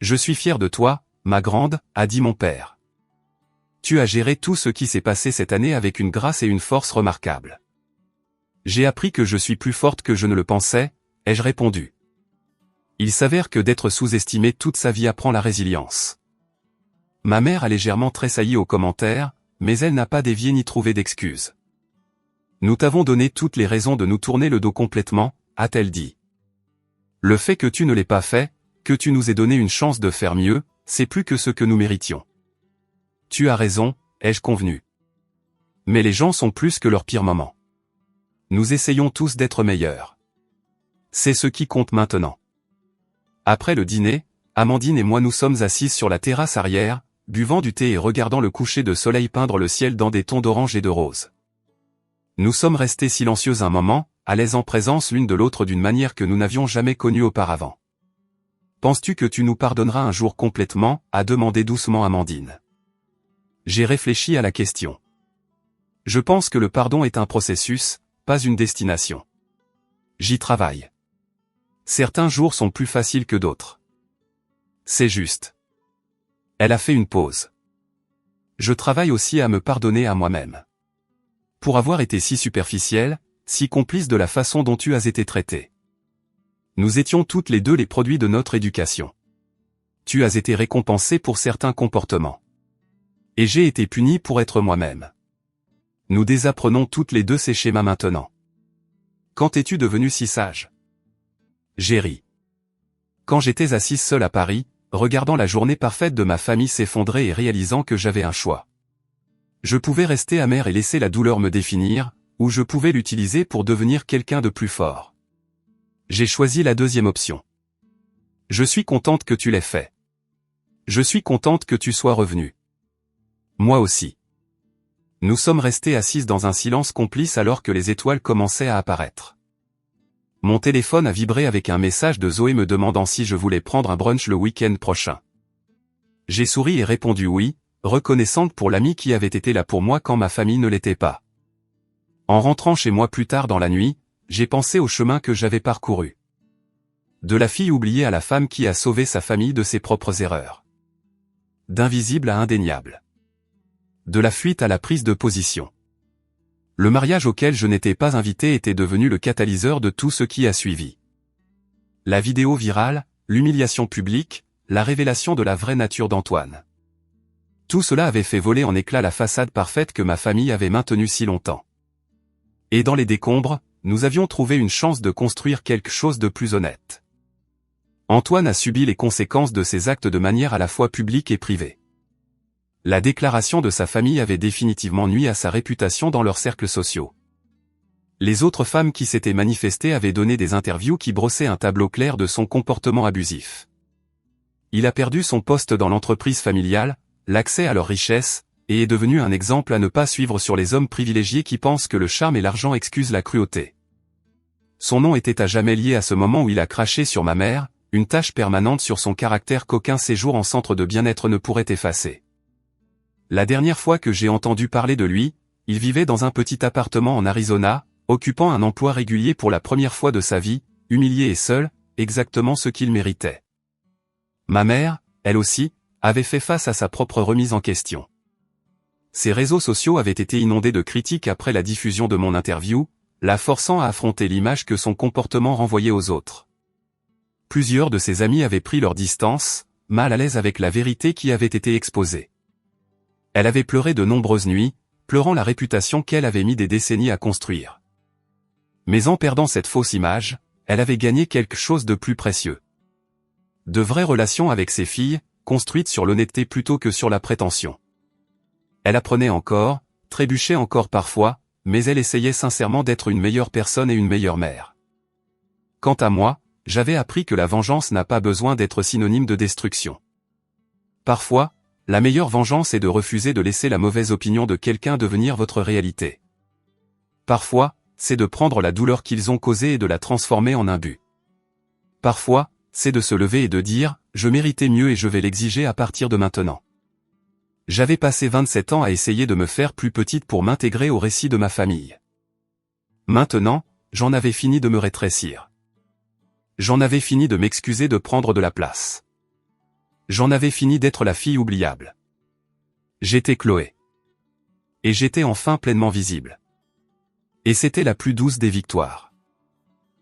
Je suis fier de toi, ma grande, a dit mon père. Tu as géré tout ce qui s'est passé cette année avec une grâce et une force remarquables. J'ai appris que je suis plus forte que je ne le pensais, ai-je répondu. Il s'avère que d'être sous-estimé toute sa vie apprend la résilience. Ma mère a légèrement tressailli aux commentaires, mais elle n'a pas dévié ni trouvé d'excuses. Nous t'avons donné toutes les raisons de nous tourner le dos complètement, a-t-elle dit. Le fait que tu ne l'aies pas fait, que tu nous aies donné une chance de faire mieux, c'est plus que ce que nous méritions. Tu as raison, ai-je convenu. Mais les gens sont plus que leur pire moment. Nous essayons tous d'être meilleurs. C'est ce qui compte maintenant. Après le dîner, Amandine et moi nous sommes assises sur la terrasse arrière, buvant du thé et regardant le coucher de soleil peindre le ciel dans des tons d'orange et de rose. Nous sommes restés silencieux un moment, à l'aise en présence l'une de l'autre d'une manière que nous n'avions jamais connue auparavant. Penses-tu que tu nous pardonneras un jour complètement, a demandé doucement Amandine. J'ai réfléchi à la question. Je pense que le pardon est un processus, pas une destination. J'y travaille. Certains jours sont plus faciles que d'autres. C'est juste. Elle a fait une pause. Je travaille aussi à me pardonner à moi-même. Pour avoir été si superficielle, si complice de la façon dont tu as été traitée. Nous étions toutes les deux les produits de notre éducation. Tu as été récompensée pour certains comportements. Et j'ai été puni pour être moi-même. Nous désapprenons toutes les deux ces schémas maintenant. Quand es-tu devenue si sage? J'ai ri. Quand j'étais assise seule à Paris, regardant la journée parfaite de ma famille s'effondrer et réalisant que j'avais un choix. Je pouvais rester amère et laisser la douleur me définir, ou je pouvais l'utiliser pour devenir quelqu'un de plus fort. J'ai choisi la deuxième option. Je suis contente que tu l'aies fait. Je suis contente que tu sois revenue. Moi aussi. Nous sommes restés assises dans un silence complice alors que les étoiles commençaient à apparaître. Mon téléphone a vibré avec un message de Zoé me demandant si je voulais prendre un brunch le week-end prochain. J'ai souri et répondu oui, reconnaissante pour l'amie qui avait été là pour moi quand ma famille ne l'était pas. En rentrant chez moi plus tard dans la nuit, j'ai pensé au chemin que j'avais parcouru. De la fille oubliée à la femme qui a sauvé sa famille de ses propres erreurs. D'invisible à indéniable. De la fuite à la prise de position. Le mariage auquel je n'étais pas invité était devenu le catalyseur de tout ce qui a suivi. La vidéo virale, l'humiliation publique, la révélation de la vraie nature d'Antoine. Tout cela avait fait voler en éclats la façade parfaite que ma famille avait maintenue si longtemps. Et dans les décombres, nous avions trouvé une chance de construire quelque chose de plus honnête. Antoine a subi les conséquences de ses actes de manière à la fois publique et privée. La déclaration de sa famille avait définitivement nui à sa réputation dans leurs cercles sociaux. Les autres femmes qui s'étaient manifestées avaient donné des interviews qui brossaient un tableau clair de son comportement abusif. Il a perdu son poste dans l'entreprise familiale, l'accès à leur richesse, et est devenu un exemple à ne pas suivre sur les hommes privilégiés qui pensent que le charme et l'argent excusent la cruauté. Son nom était à jamais lié à ce moment où il a craché sur ma mère, une tache permanente sur son caractère qu'aucun séjour en centre de bien-être ne pourrait effacer. La dernière fois que j'ai entendu parler de lui, il vivait dans un petit appartement en Arizona, occupant un emploi régulier pour la première fois de sa vie, humilié et seul, exactement ce qu'il méritait. Ma mère, elle aussi, avait fait face à sa propre remise en question. Ses réseaux sociaux avaient été inondés de critiques après la diffusion de mon interview, la forçant à affronter l'image que son comportement renvoyait aux autres. Plusieurs de ses amis avaient pris leur distance, mal à l'aise avec la vérité qui avait été exposée. Elle avait pleuré de nombreuses nuits, pleurant la réputation qu'elle avait mis des décennies à construire. Mais en perdant cette fausse image, elle avait gagné quelque chose de plus précieux. De vraies relations avec ses filles, construites sur l'honnêteté plutôt que sur la prétention. Elle apprenait encore, trébuchait encore parfois, mais elle essayait sincèrement d'être une meilleure personne et une meilleure mère. Quant à moi, j'avais appris que la vengeance n'a pas besoin d'être synonyme de destruction. Parfois, la meilleure vengeance est de refuser de laisser la mauvaise opinion de quelqu'un devenir votre réalité. Parfois, c'est de prendre la douleur qu'ils ont causée et de la transformer en un but. Parfois, c'est de se lever et de dire « je méritais mieux et je vais l'exiger à partir de maintenant ». J'avais passé 27 ans à essayer de me faire plus petite pour m'intégrer au récit de ma famille. Maintenant, j'en avais fini de me rétrécir. J'en avais fini de m'excuser de prendre de la place. J'en avais fini d'être la fille oubliable. J'étais Chloé. Et j'étais enfin pleinement visible. Et c'était la plus douce des victoires.